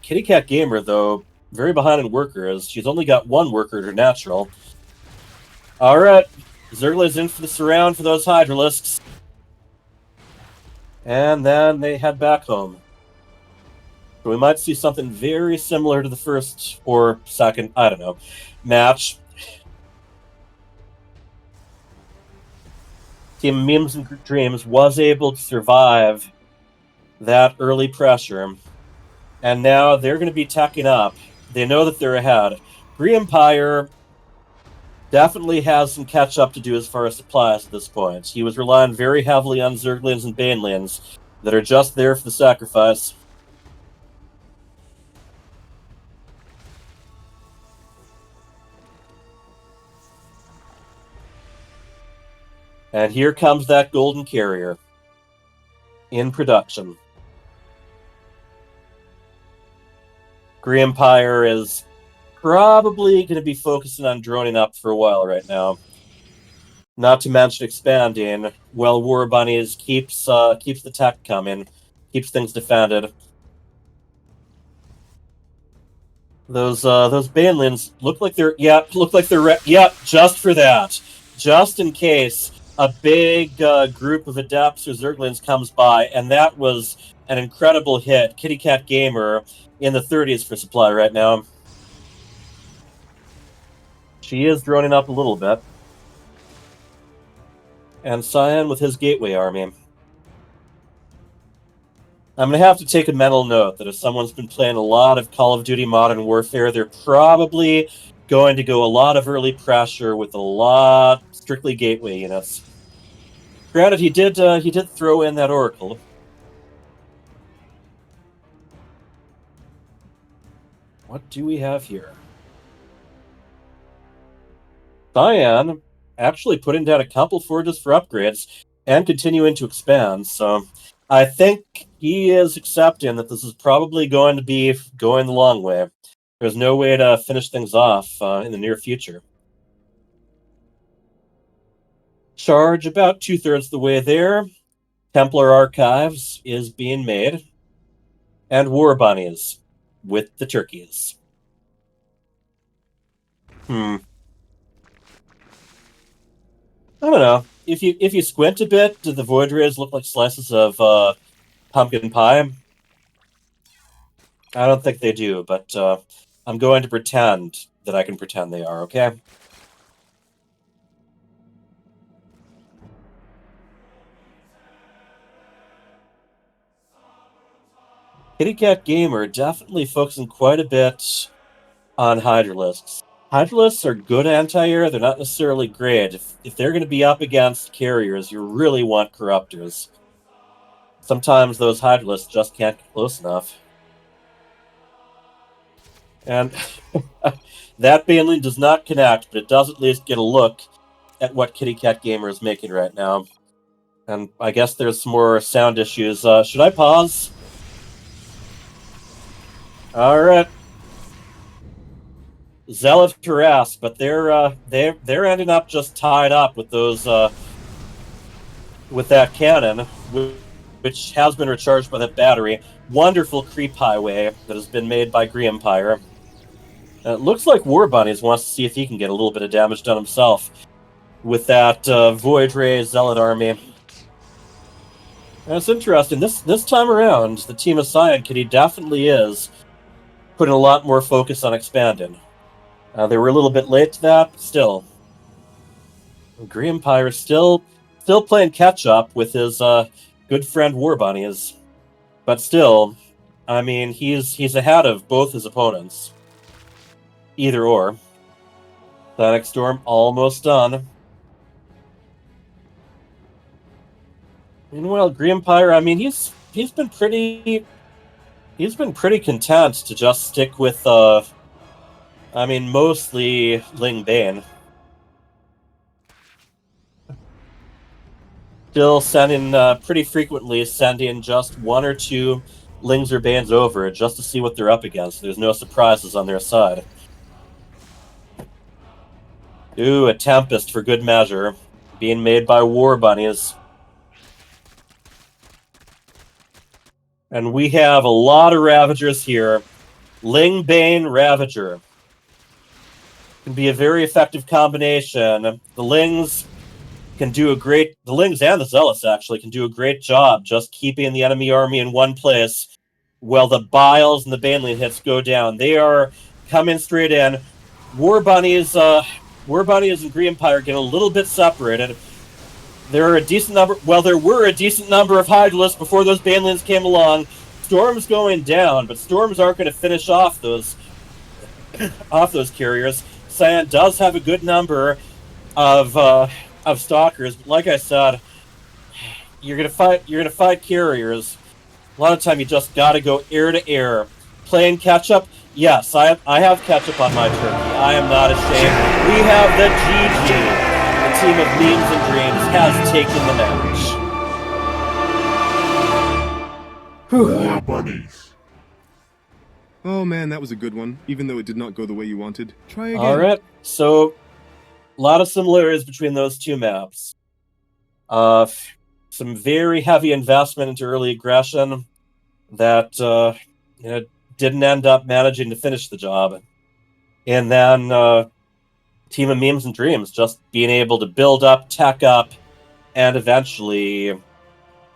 Kitty Cat Gamer, though, very behind in workers. She's only got one worker to natural. All right, Zergla's in for the surround for those Hydralisks. And then they head back home. So we might see something very similar to the first or second, I don't know, match. Team Memes and Dreams was able to survive that early pressure. And now they're going to be tacking up. They know that they're ahead. Green Empire definitely has some catch-up to do as far as supplies at this point. He was relying very heavily on Zerglings and Banelins that are just there for the sacrifice. And here comes that golden carrier in production. Green Empire is probably going to be focusing on droning up for a while right now. Not to mention expanding. Well, War Bunnies keeps the tech coming, keeps things defended. Those Banelins look like they're just for that, just in case a big group of Adepts or Zerglings comes by, and that was an incredible hit. Kitty Cat Gamer in the 30s for supply right now. She is droning up a little bit. And Cyan with his Gateway Army. I'm going to have to take a mental note that if someone's been playing a lot of Call of Duty Modern Warfare, they're probably going to go a lot of early pressure with a lot strictly Gateway units. Granted, he did throw in that Oracle. What do we have here? Cyan actually putting down a couple forges for upgrades and continuing to expand, so I think he is accepting that this is probably going to be going the long way. There's no way to finish things off in the near future. Charge about 2/3 the way there. Templar Archives is being made. And War Bunnies with the turkeys. I don't know. If you squint a bit, do the Void Rays look like slices of pumpkin pie? I don't think they do, but I'm going to pretend that I can pretend they are, okay? Kitty Cat Gamer definitely focusing quite a bit on Hydralisks. Hydralisks are good anti-air, they're not necessarily great. If they're going to be up against carriers, you really want Corruptors. Sometimes those Hydralisks just can't get close enough. And that Baneling does not connect, but it does at least get a look at what Kitty Cat Gamer is making right now. And I guess there's some more sound issues. Should I pause? Alright. Zealot harass, but they're ending up just tied up with those with that cannon, which has been recharged by that battery. Wonderful creep highway that has been made by Gree Empire. It looks like War Bunnies wants to see if he can get a little bit of damage done himself with that Void Ray Zealot army. And it's interesting. This time around, the team of Cyan Kitty definitely is putting a lot more focus on expanding. They were a little bit late to that, but still. Gree Empire is still playing catch up with his good friend War Bunnies. But still, I mean, he's ahead of both his opponents. Either or. Static Storm almost done. Meanwhile, Gree Empire, I mean, he's been pretty content to just stick with I mean, mostly Ling Bane. Still pretty frequently sending just one or two Lings or Banes over just to see what they're up against. There's no surprises on their side. Ooh, a Tempest for good measure. Being made by War Bunnies. And we have a lot of Ravagers here. Ling Bane Ravager. Can be a very effective combination. The Lings and the Zealots actually can do a great job just keeping the enemy army in one place while the Biles and the Baneling hits go down. They are coming straight in. War Bunnies and Gree Empire get a little bit separated. There were a decent number of Hydralisks before those Banelings came along. Storm's going down, but Storms aren't going to finish off those carriers. Cyan does have a good number of stalkers, but like I said, you're gonna fight carriers. A lot of time you just gotta go air to air. Playing catch up, yes, I have catch up on my turkey. I am not ashamed. We have the GG. The team of memes and dreams has taken the match. War Bunnies. Oh man, that was a good one, even though it did not go the way you wanted. Try again. Alright, so a lot of similarities between those two maps. Some very heavy investment into early aggression that didn't end up managing to finish the job. And then Team of Memes and Dreams just being able to build up, tech up, and eventually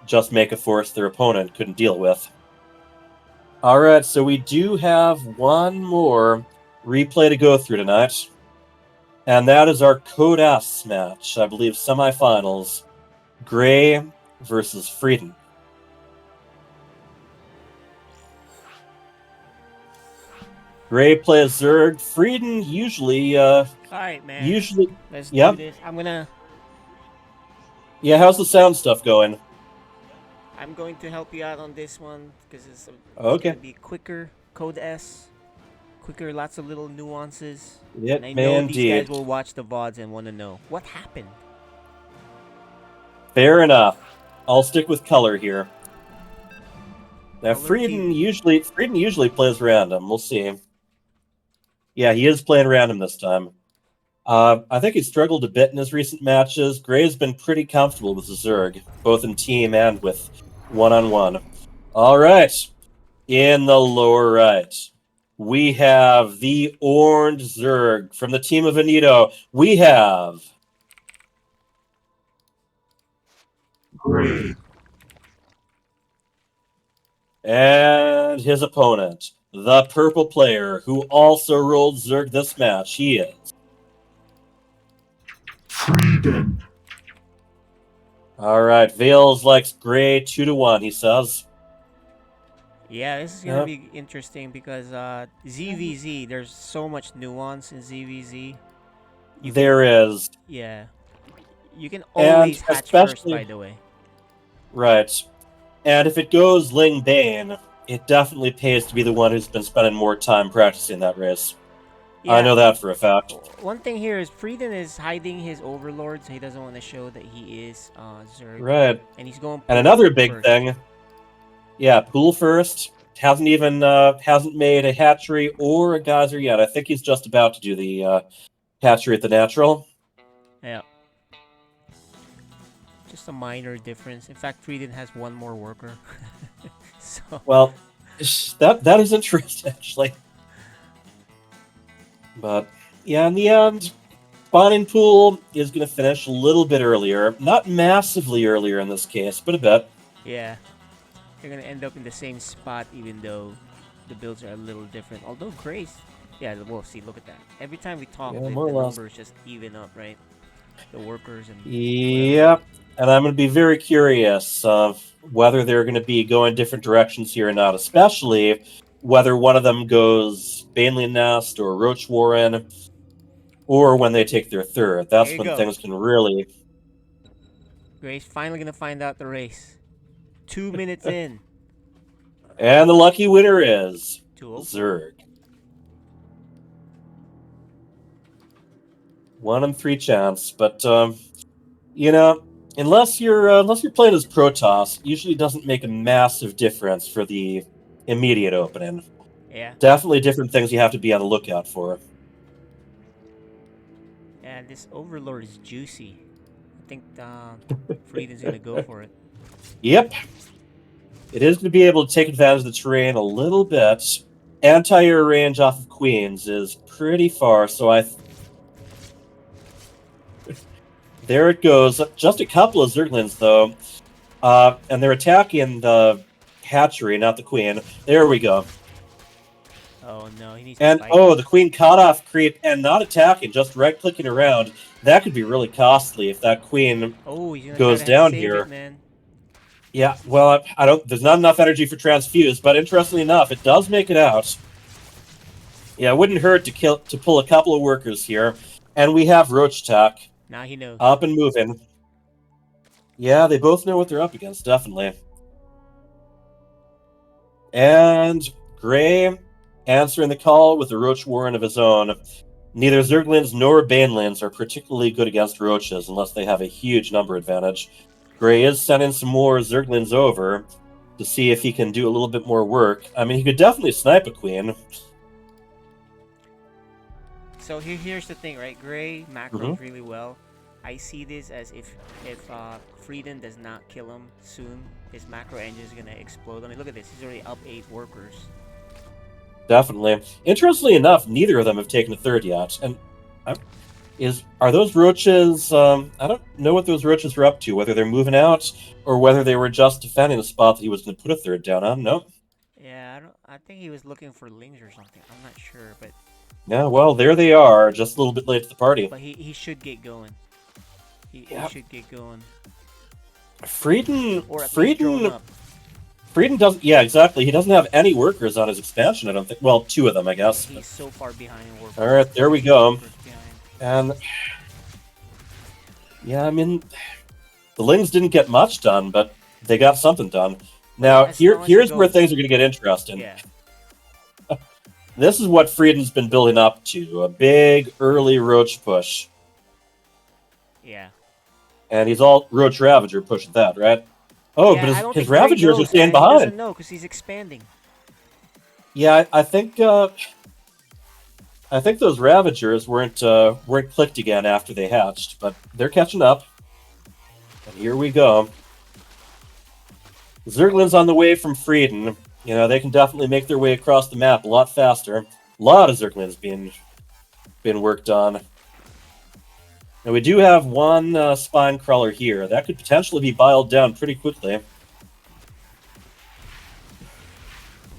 just make a force their opponent couldn't deal with. Alright, so we do have one more replay to go through tonight. And that is our Code S match, I believe semifinals. Gray versus Frieden. Gray plays Zerg. Frieden usually Alright, man. Let's Yep. do this. I'm gonna Yeah, how's the sound stuff going? I'm going to help you out on this one because it's Okay. gonna be quicker. Code S, quicker. Lots of little nuances. Yep, and I may know indeed. these guys will watch the VODs and want to know what happened. Fair enough. I'll stick with color here. Now, Color Frieden usually plays random. We'll see. Yeah, he is playing random this time. I think he struggled a bit in his recent matches. Gray's been pretty comfortable with the Zerg, both in team and with one-on-one. All right. In the lower right, we have the Orange Zerg from the team of Anito. We have Gray. And his opponent, the purple player, who also rolled Zerg this match. He is Frieden. All right. Vales likes Gray 2-1, he says. Yeah, this is gonna Yep. be interesting because ZVZ. There's so much nuance in ZVZ. You can, There is, yeah, you can and always hatch first. By especially the way. right. And if it goes Ling Bane, it definitely pays to be the one who's been spending more time practicing that race. I Yeah. know that for a fact. One thing here is Frieden is hiding his overlord, so he doesn't want to show that he is Zerg, Right. and he's going. And pool another big first. thing, yeah, pool first. Hasn't made a hatchery or a geyser yet. I think he's just about to do the hatchery at the natural. Yeah. Just a minor difference. In fact, Frieden has one more worker. So. Well, that is interesting actually. But yeah, in the end, spawning pool is going to finish a little bit earlier. Not massively earlier in this case, but a bit. Yeah. They're gonna end up in the same spot, even though the builds are a little different. Although Grace, yeah, we'll see. Look at that. Every time we talk, Yeah, the more or less. numbers just even up, right? The workers and. Yep. And I'm going to be very curious of whether they're going to be going different directions here or not, especially whether one of them goes Baneley Nest or Roach Warren, or when they take their third. That's Here you when go. things can really. Grace finally gonna find out the race. 2 minutes in. And the lucky winner is 204. Zerg. 1 in 3 chance, but you know, unless you're playing as Protoss, usually doesn't make a massive difference for the immediate opening. Yeah. Definitely different things you have to be on the lookout for. And this Overlord is juicy. I think Frieden's gonna go for it. Yep. It is going to be able to take advantage of the terrain a little bit. Anti-air range off of Queens is pretty far, so there it goes. Just a couple of Zerglings, though. And they're attacking the hatchery, not the Queen. There we go. Oh no, he needs And to fight. the Queen caught off creep and not attacking, just right-clicking around. That could be really costly if that Queen goes down here. It, man. Yeah, well, I don't. There's not enough energy for transfuse, but interestingly enough, it does make it out. Yeah, it wouldn't hurt to pull a couple of workers here, and we have Roach Tech. Now he knows. Up and moving. Yeah, they both know what they're up against, definitely. And Gray answering the call with a Roach Warren of his own. Neither Zerglings nor Banelings are particularly good against Roaches unless they have a huge number advantage. Gray is sending some more Zerglings over to see if he can do a little bit more work. I mean, he could definitely snipe a Queen. So here's the thing, right? Gray macros really well. I see this as if Frieden does not kill him soon, his macro engine is gonna explode. I mean, look at this. He's already up 8 workers. Definitely. Interestingly enough, neither of them have taken a third yet. And are those Roaches? I don't know what those Roaches are up to. Whether they're moving out or whether they were just defending the spot that he was going to put a third down on. No. Yeah, I think he was looking for Lings or something. I'm not sure, but. Yeah, well, there they are, just a little bit late to the party. But he should get going. He should get going. Frieden doesn't. Yeah, exactly. He doesn't have any workers on his expansion. I don't think. Well, 2 of them, I guess. He's so far behind in workers. All right, there we go. And yeah, I mean, the Lings didn't get much done, but they got something done. Now, here's where things are going to get interesting. Yeah. This is what Frieden's been building up to, a big early Roach push. Yeah. And he's all Roach Ravager push at that, right? Oh, yeah, but his Ravagers are staying behind. He doesn't know because he's expanding. Yeah, I think those Ravagers weren't clicked again after they hatched, but they're catching up. And here we go. Zerglings on the way from Frieden. You know, they can definitely make their way across the map a lot faster. A lot of Zerglings being worked on. Now we do have one Spine Crawler here. That could potentially be biled down pretty quickly.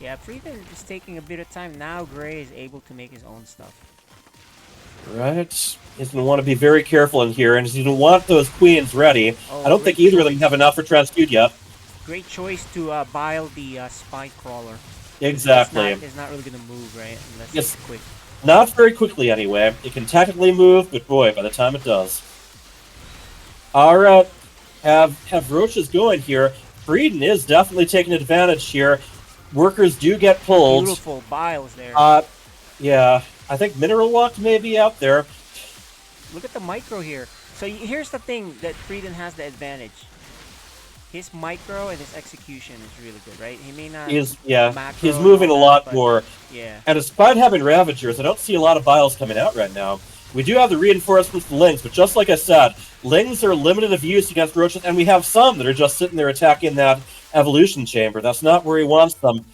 Yeah, Frieden is taking a bit of time. Now Gray is able to make his own stuff. Right. He's going to want to be very careful in here, and he's going to want those Queens ready. Oh, I don't think either of them have enough for Transfute yet. Great choice to bile the spy crawler. Exactly. It's not really gonna move, right? Unless Yes. it's quick. Not very quickly, anyway. It can technically move, but boy, by the time it does. Alright, have roaches going here. Frieden is definitely taking advantage here. Workers do get pulled. Beautiful biles there. Yeah, I think Mineral Walk may be out there. Look at the micro here. So here's the thing that Frieden has the advantage. His micro and his execution is really good, right? He may not. He's macro moving a and all lot that, more. Yeah. And despite having Ravagers, I don't see a lot of biles coming out right now. We do have the reinforcements for Lings, but just like I said, Lings are limited of use against roaches, and we have some that are just sitting there attacking that evolution chamber. That's not where he wants them.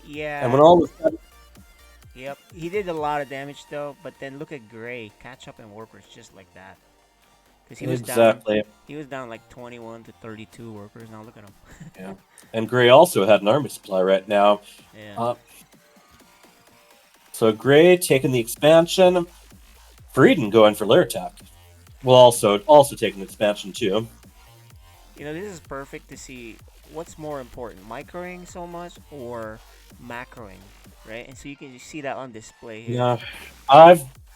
Yeah. And when all is said, Yep. He did a lot of damage though, but then look at Gray catch up in workers just like that. Because he was exactly. down. He was down like 21 to 32 workers. Now look at him. Yeah. And Gray also had an army supply right now. Yeah. So Gray taking the expansion. Frieden going for lair attack. Well, also taking the expansion too. You know, this is perfect to see what's more important, microing so much or macroing, right? And so you can see that on display here. Yeah,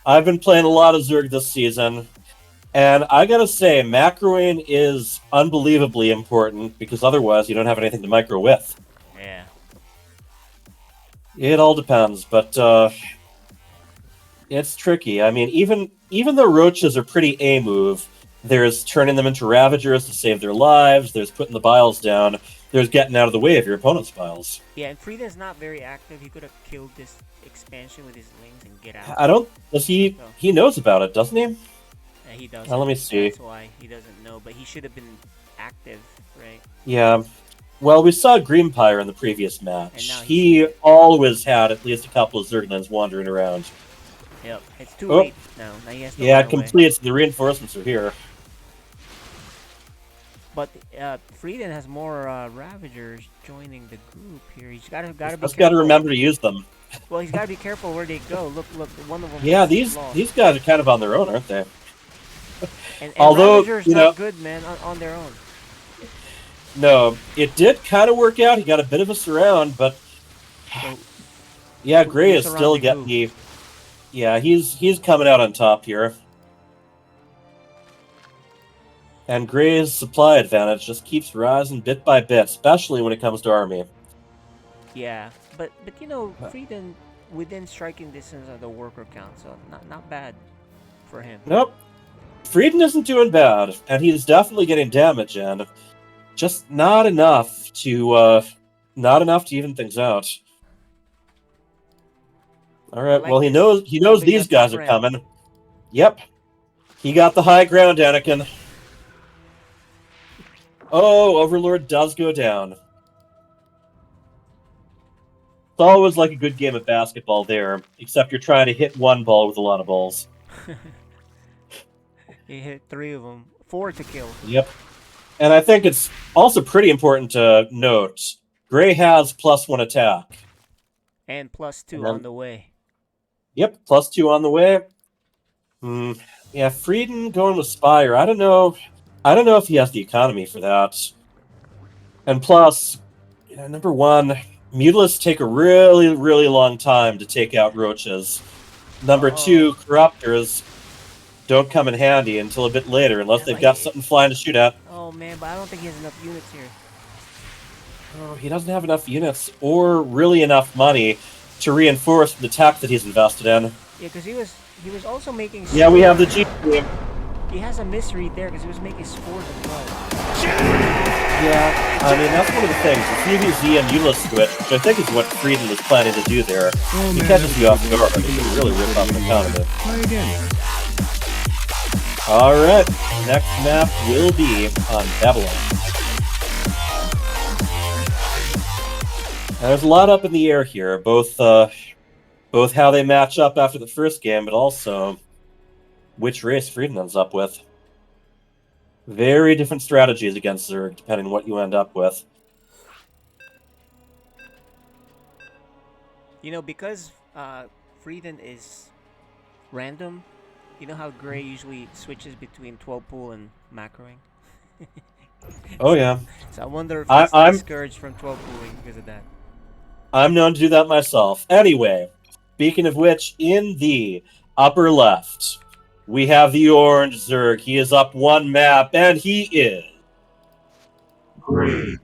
I've been playing a lot of Zerg this season, and I gotta say, macroing is unbelievably important because otherwise you don't have anything to micro with. Yeah. It all depends, but it's tricky. I mean, even though roaches are pretty A move, there's turning them into Ravagers to save their lives, there's putting the biles down, there's getting out of the way of your opponent's biles. Yeah, and Frieda's not very active. He could have killed this expansion with his Lings and get out. I don't... Does he... So, He knows about it, doesn't he? yeah, he does. Let me see. That's why he doesn't know, but he should have been active, right? Yeah. Well, we saw Greenpire in the previous match. And now He always had at least a couple of Zerglings wandering around. Yep, it's too late now. Now he has to Yeah, run it away. completes. The reinforcements are here. But Frieden has more Ravagers joining the group here. He's gotta be Just careful. got to remember to use them. Well, he's gotta be careful where they go. Look, one of them. Yeah, is these guys are kind of on their own, aren't they? And Although, Ravagers you not know, good, man, on their own. No, it did kind of work out. He got a bit of a surround, but So, yeah, Gray the is still surrounding getting move. the. Yeah, he's coming out on top here. And Gray's supply advantage just keeps rising bit by bit, especially when it comes to army. Yeah, but you know, Frieden within striking distance of the worker count, so not bad for him. Nope. Frieden isn't doing bad, and he's definitely getting damage in. Just not enough to even things out. Alright, like well he this knows these combination guys are friend. coming. Yep. He got the high ground, Anakin. Oh, Overlord does go down. It's always like a good game of basketball there, except you're trying to hit one ball with a lot of balls. He hit 3 of them, 4 to kill. Yep. And I think it's also pretty important to note, Gray has +1 attack. And +2 And then- on the way. Yep, +2 on the way. Yeah, Frieden going with Spire. I don't know if he has the economy for that. And plus, number one, Mutalisks take a really, really long time to take out roaches. Number two, Corruptors don't come in handy until a bit later, unless they've got something flying to shoot at. Oh man, but I don't think he has enough units here. Oh, he doesn't have enough units or really enough money to reinforce the tech that he's invested in. Yeah, because he was also making. Yeah, we have the G team. He has a misread there because he was making scores as well. Yeah, I mean, that's one of the things. The CVZ and Euless switch, which I think is what Frieden was planning to do there. He catches you off guard, and he can really rip off an economy. Try again. Alright, next map will be on Babylon. Now, there's a lot up in the air here, both how they match up after the first game, but also which race Frieden ends up with. Very different strategies against Zerg, depending on what you end up with. You know, because Frieden is random, you know how Gray usually switches between 12 pool and macroing? Oh yeah, So I wonder if I, he's I'm discouraged from 12 pooling because of that. I'm known to do that myself. Anyway, speaking of which, in the upper left, we have the orange Zerg. He is up one map, and he is Gray.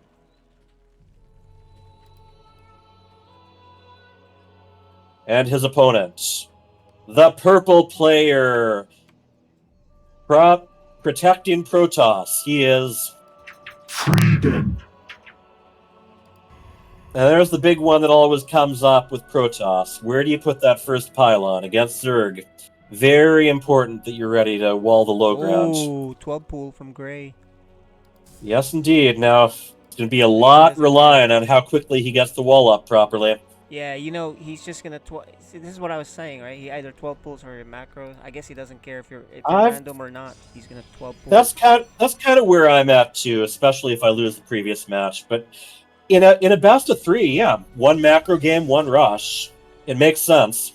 and his opponent, the purple player, protecting Protoss. He is. Freedom. And there's the big one that always comes up with Protoss. Where do you put that first pylon against Zerg? Very important that you're ready to wall the low ground. Oh, 12 pool from Gray. Yes, indeed. Now, it's going to be a He lot doesn't relying care. on how quickly he gets the wall up properly. Yeah, you know, he's just gonna. See, this is what I was saying, right? He either 12 pulls or macros. I guess he doesn't care if you're I've random or not. He's gonna 12 pull. that's kind of where I'm at too, especially if I lose the previous match. But in a best of 3, yeah, one macro game, one rush. It makes sense.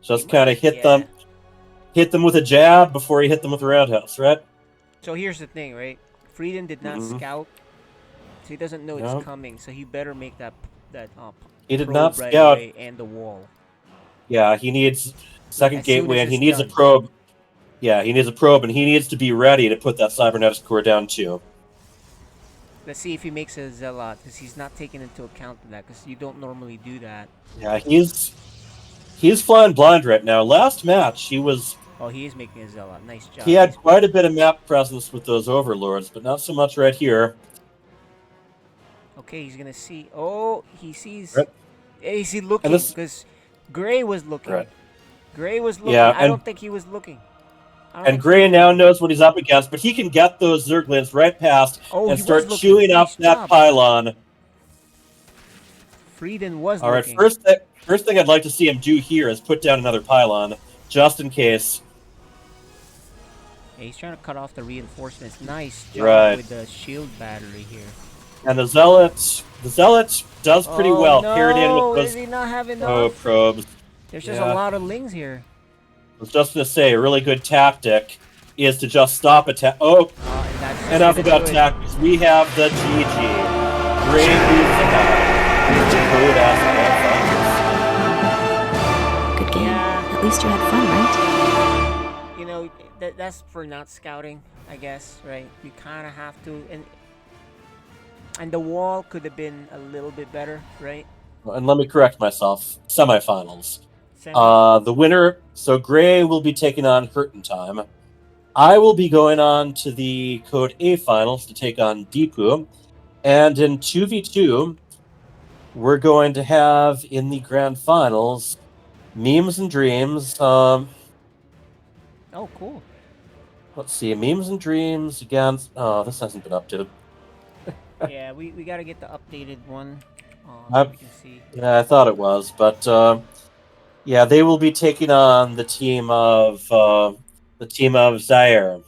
Just kind of hit them with a jab before you hit them with a roundhouse, right? So here's the thing, right? Frieden did not scout, so he doesn't know No. it's coming. So he better make that He did probe not right scout. away and the wall. Yeah, he needs second as soon gateway, as and he it's needs a done. probe. Yeah, he needs a probe, and he needs to be ready to put that cybernetics core down too. Let's see if he makes a zealot, because he's not taking into account that, because you don't normally do that. Yeah, he's flying blind right now. Last match, he was. Oh, he is making a zealot. Nice job. He had quite a bit of map presence with those overlords, but not so much right here. Okay, he's gonna see. Oh, he sees. Right. Is he looking? this- Because Gray was looking. Right. Gray was looking. Yeah, I don't think he was looking. And Gray now knows what he's up against, but he can get those Zerglings right past Oh, and he start was looking. chewing up Nice that job. pylon. Frieden was All right, looking. first thing I'd like to see him do here is put down another pylon, just in case. Yeah, he's trying to cut off the reinforcements. Nice job Right. with the shield battery here. And the Zealot does pretty well. No, Paired in with does those he not have enough? probes. There's just Yeah. a lot of lings here. I was just gonna say, a really good tactic is to just stop attack. Oh, And that's just enough gonna about do it. tactics. We have the GG. Great moves Good game. Yeah. At least you had fun, right? You know, that's for not scouting, I guess, right? You kind of have to, and the wall could have been a little bit better, right? And let me correct myself. Semifinals. Semi- The winner. So Gray will be taking on Hurtentime. I will be going on to the Code A finals to take on Deepu. And in 2v2, we're going to have in the grand finals Memes and Dreams. Oh, cool. Let's see, Memes and Dreams against. Oh, this hasn't been updated. Yeah, we gotta get the updated one. I- So we can see. Yeah, I thought it was, but yeah, they will be taking on the team of Zaire.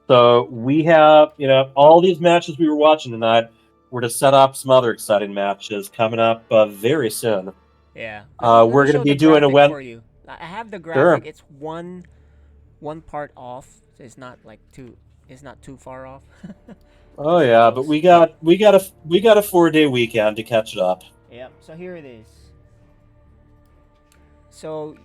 So we have, all these matches we were watching tonight were to set up some other exciting matches coming up very soon. Yeah. We're going to be doing a web for you. I have the graphic. Sure. It's one part off, so it's not like it's not too far off. Oh yeah, but we got a 4-day weekend to catch it up. Yep. So here it is. So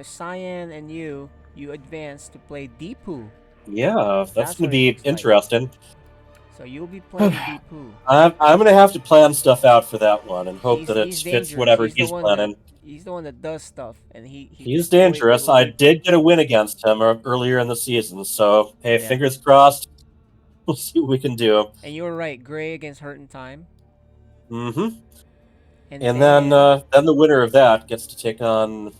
Cyan and you advance to play Deepu. Yeah, that's That's going what to it be looks like. interesting. So you'll be playing Deepu. I'm going to have to plan stuff out for that one and hope that it He's fits dangerous. whatever He's the he's one planning. He's the one that does stuff, and he He's destroyed dangerous. the I loop. did get a win against him earlier in the season, so hey, Yeah. fingers crossed. We'll see what we can do. And you were right. Gray against Hurtentime. Mm-hmm. And And then the winner of that gets to take on.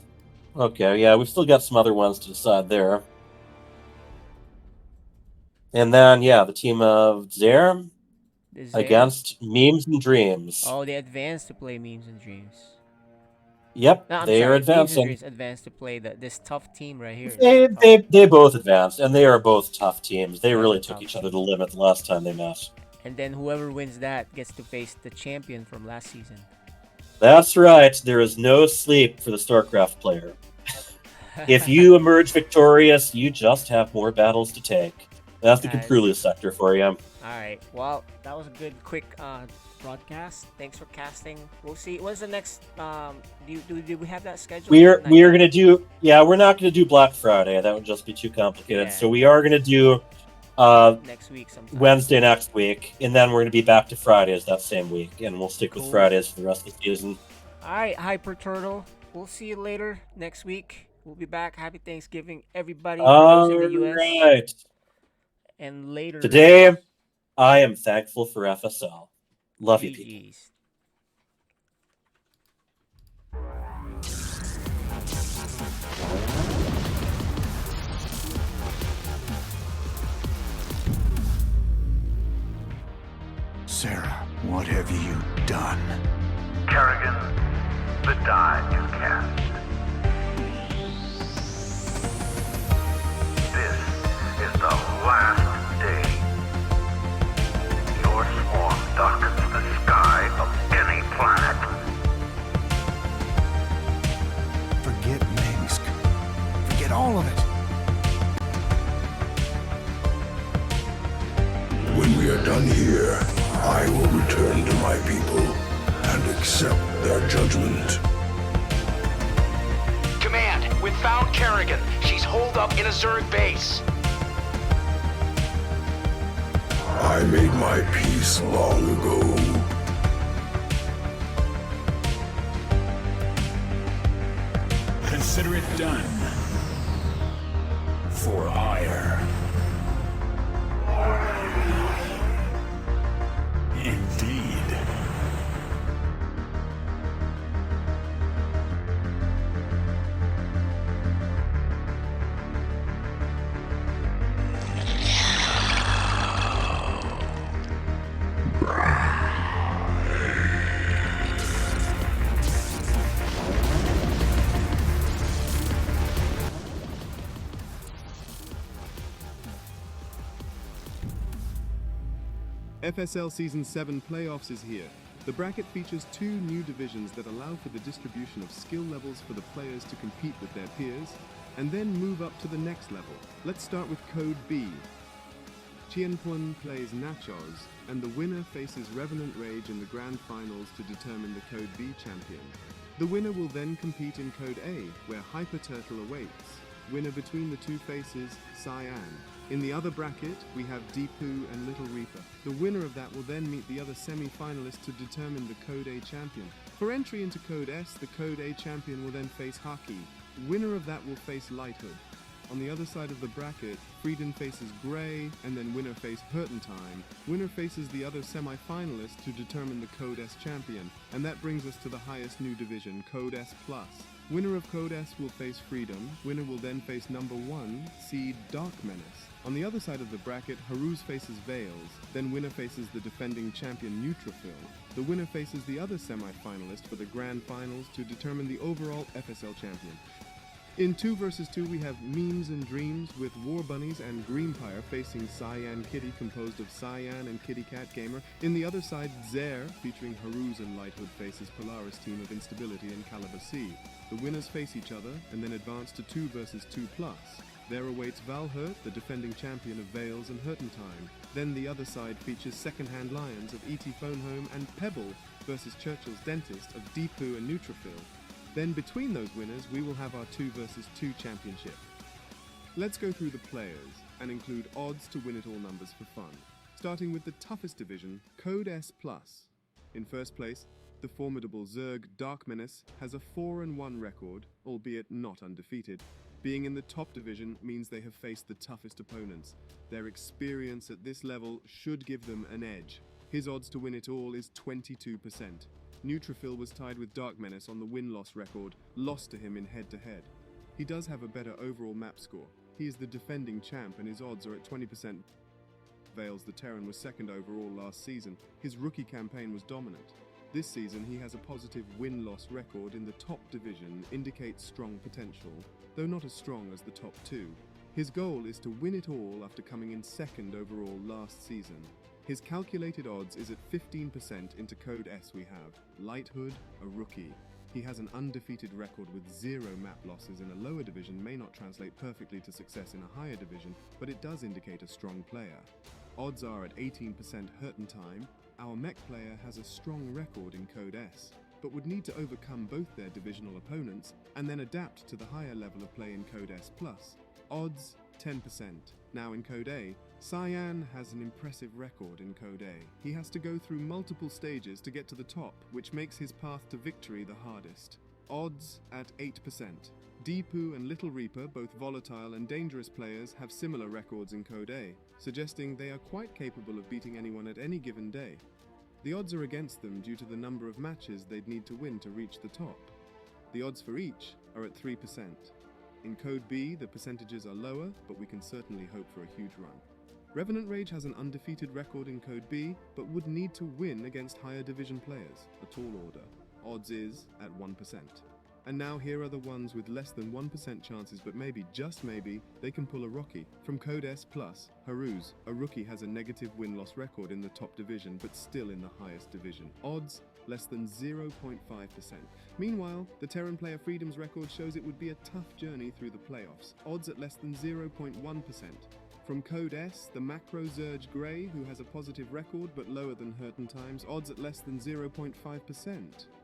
Okay, yeah, we've still got some other ones to decide there. And then the team of Zaire the Zaire- against Memes and Dreams. Oh, they advanced to play Memes and Dreams. Yep, No, I'm they sorry, are Memes and advancing. Dreams advanced to play this tough team right here. They both advanced, and they are both tough teams. They That's really a took tough each team. other to the limit the last time they met. And then whoever wins that gets to face the champion from last season. That's right. There is no sleep for the StarCraft player. If you emerge victorious, you just have more battles to take. That's the As- Caprulu sector for you. All right. Well, that was a good, quick broadcast. Thanks for casting. We'll see. What's the next? Do we have that scheduled? We are Not yet. gonna do. Yeah, we're not gonna do Black Friday. That would just be too complicated. Yeah. So we are gonna do Next week sometime. Wednesday next week, and then we're gonna be back to Fridays that same week, and we'll stick with Cool. Fridays for the rest of the season. All right, Hyper Turtle. We'll see you later next week. We'll be back. Happy Thanksgiving, everybody. For those in the US. Right. And later. Today, I am thankful for FSL. Love you, people. GGs. Sarah, what have you done? Kerrigan, the die is cast. This is the last day. Your swarm darkens the sky of any planet. Forget Minsk. Forget all of it. When we are done here, I will return to my people and accept their judgment. Command, we've found Kerrigan. She's holed up in a Zerg base. I made my peace long ago. Consider it done. For hire. Indeed. FSL Season 7 Playoffs is here. The bracket features 2 new divisions that allow for the distribution of skill levels for the players to compete with their peers, and then move up to the next level. Let's start with Code B. Tianpun plays Nachos, and the winner faces Revenant Rage in the grand finals to determine the Code B champion. The winner will then compete in Code A, where Hyper Turtle awaits. Winner between the two faces, Cyan. In the other bracket, we have Deepu and Little Reaper. The winner of that will then meet the other semi-finalists to determine the Code A champion. For entry into Code S, the Code A champion will then face Haki. Winner of that will face Lighthood. On the other side of the bracket, Frieden faces Grey, and then winner face Hurtentime. Winner faces the other semi-finalists to determine the Code S champion, and that brings us to the highest new division, Code S+. Winner of Code S will face Freedom. Winner will then face number 1, seed Dark Menace. On the other side of the bracket, Haruz faces Veils, then winner faces the defending champion Neutrophil. The winner faces the other semi-finalist for the grand finals to determine the overall FSL champion. In 2 vs 2 we have Memes and Dreams with War Bunnies and Greenpire facing Cyan Kitty composed of Cyan and Kitty Cat Gamer. In the other side, Zaire featuring Haruz and Lighthood faces Polaris team of Instability and Caliber C. The winners face each other and then advance to 2 vs 2+. There awaits Valhurt, the defending champion of Veils and Hurtentime. Then the other side features Secondhand Lions of E.T. Phone Home and Pebble versus Churchill's Dentist of Deepu and Neutrophil. Then between those winners, we will have our 2 vs 2 championship. Let's go through the players and include odds to win it all numbers for fun. Starting with the toughest division, Code S+. In first place, the formidable Zerg Dark Menace has a 4-1 record, albeit not undefeated. Being in the top division means they have faced the toughest opponents. Their experience at this level should give them an edge. His odds to win it all is 22%. Neutrophil was tied with Dark Menace on the win-loss record, lost to him in head-to-head. He does have a better overall map score. He is the defending champ and his odds are at 20%. Veils the Terran was second overall last season. His rookie campaign was dominant. This season he has a positive win-loss record in the top division, indicates strong potential, though not as strong as the top 2. His goal is to win it all after coming in second overall last season. His calculated odds is at 15% into Code S we have Lighthood, a rookie. He has an undefeated record with 0 map losses in a lower division may not translate perfectly to success in a higher division, but it does indicate a strong player. Odds are at 18% hurt and time. Our mech player has a strong record in Code S, but would need to overcome both their divisional opponents and then adapt to the higher level of play in Code S+. Odds 10%. Now in Code A, Cyan has an impressive record in Code A. He has to go through multiple stages to get to the top, which makes his path to victory the hardest. Odds at 8%. Deepu and Little Reaper, both volatile and dangerous players, have similar records in Code A, suggesting they are quite capable of beating anyone at any given day. The odds are against them due to the number of matches they'd need to win to reach the top. The odds for each are at 3%. In Code B, the percentages are lower, but we can certainly hope for a huge run. Revenant Rage has an undefeated record in Code B, but would need to win against higher division players, a tall order. Odds is at 1%. And now here are the ones with less than 1% chances, but maybe, just maybe, they can pull a Rocky. From Code S+, Haruz, a rookie, has a negative win-loss record in the top division, but still in the highest division. Odds less than 0.5%. Meanwhile, the Terran player Freedom's record shows it would be a tough journey through the playoffs. Odds at less than 0.1%. From Code S, the Macro Zerge Grey, who has a positive record but lower than Hurton Times, odds at less than 0.5%.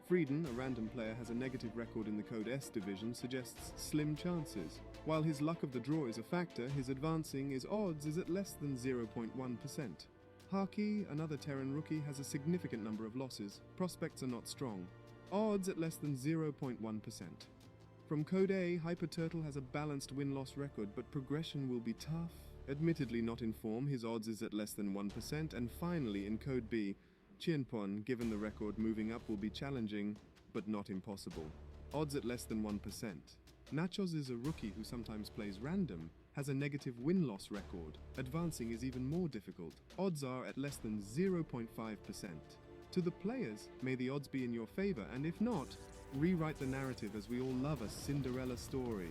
Frieden, a random player, has a negative record in the Code S division, suggests slim chances. While his luck of the draw is a factor, his advancing is odds is at less than 0.1%. Haki, another Terran rookie, has a significant number of losses. Prospects are not strong. Odds at less than 0.1%. From Code A, Hyper Turtle has a balanced win-loss record, but progression will be tough. Admittedly not in form, his odds is at less than 1%, and finally in Code B, Chienpon, given the record, moving up will be challenging, but not impossible. Odds at less than 1%. Nachos is a rookie who sometimes plays random, has a negative win-loss record. Advancing is even more difficult. Odds are at less than 0.5%. To the players, may the odds be in your favor, and if not, rewrite the narrative as we all love a Cinderella story.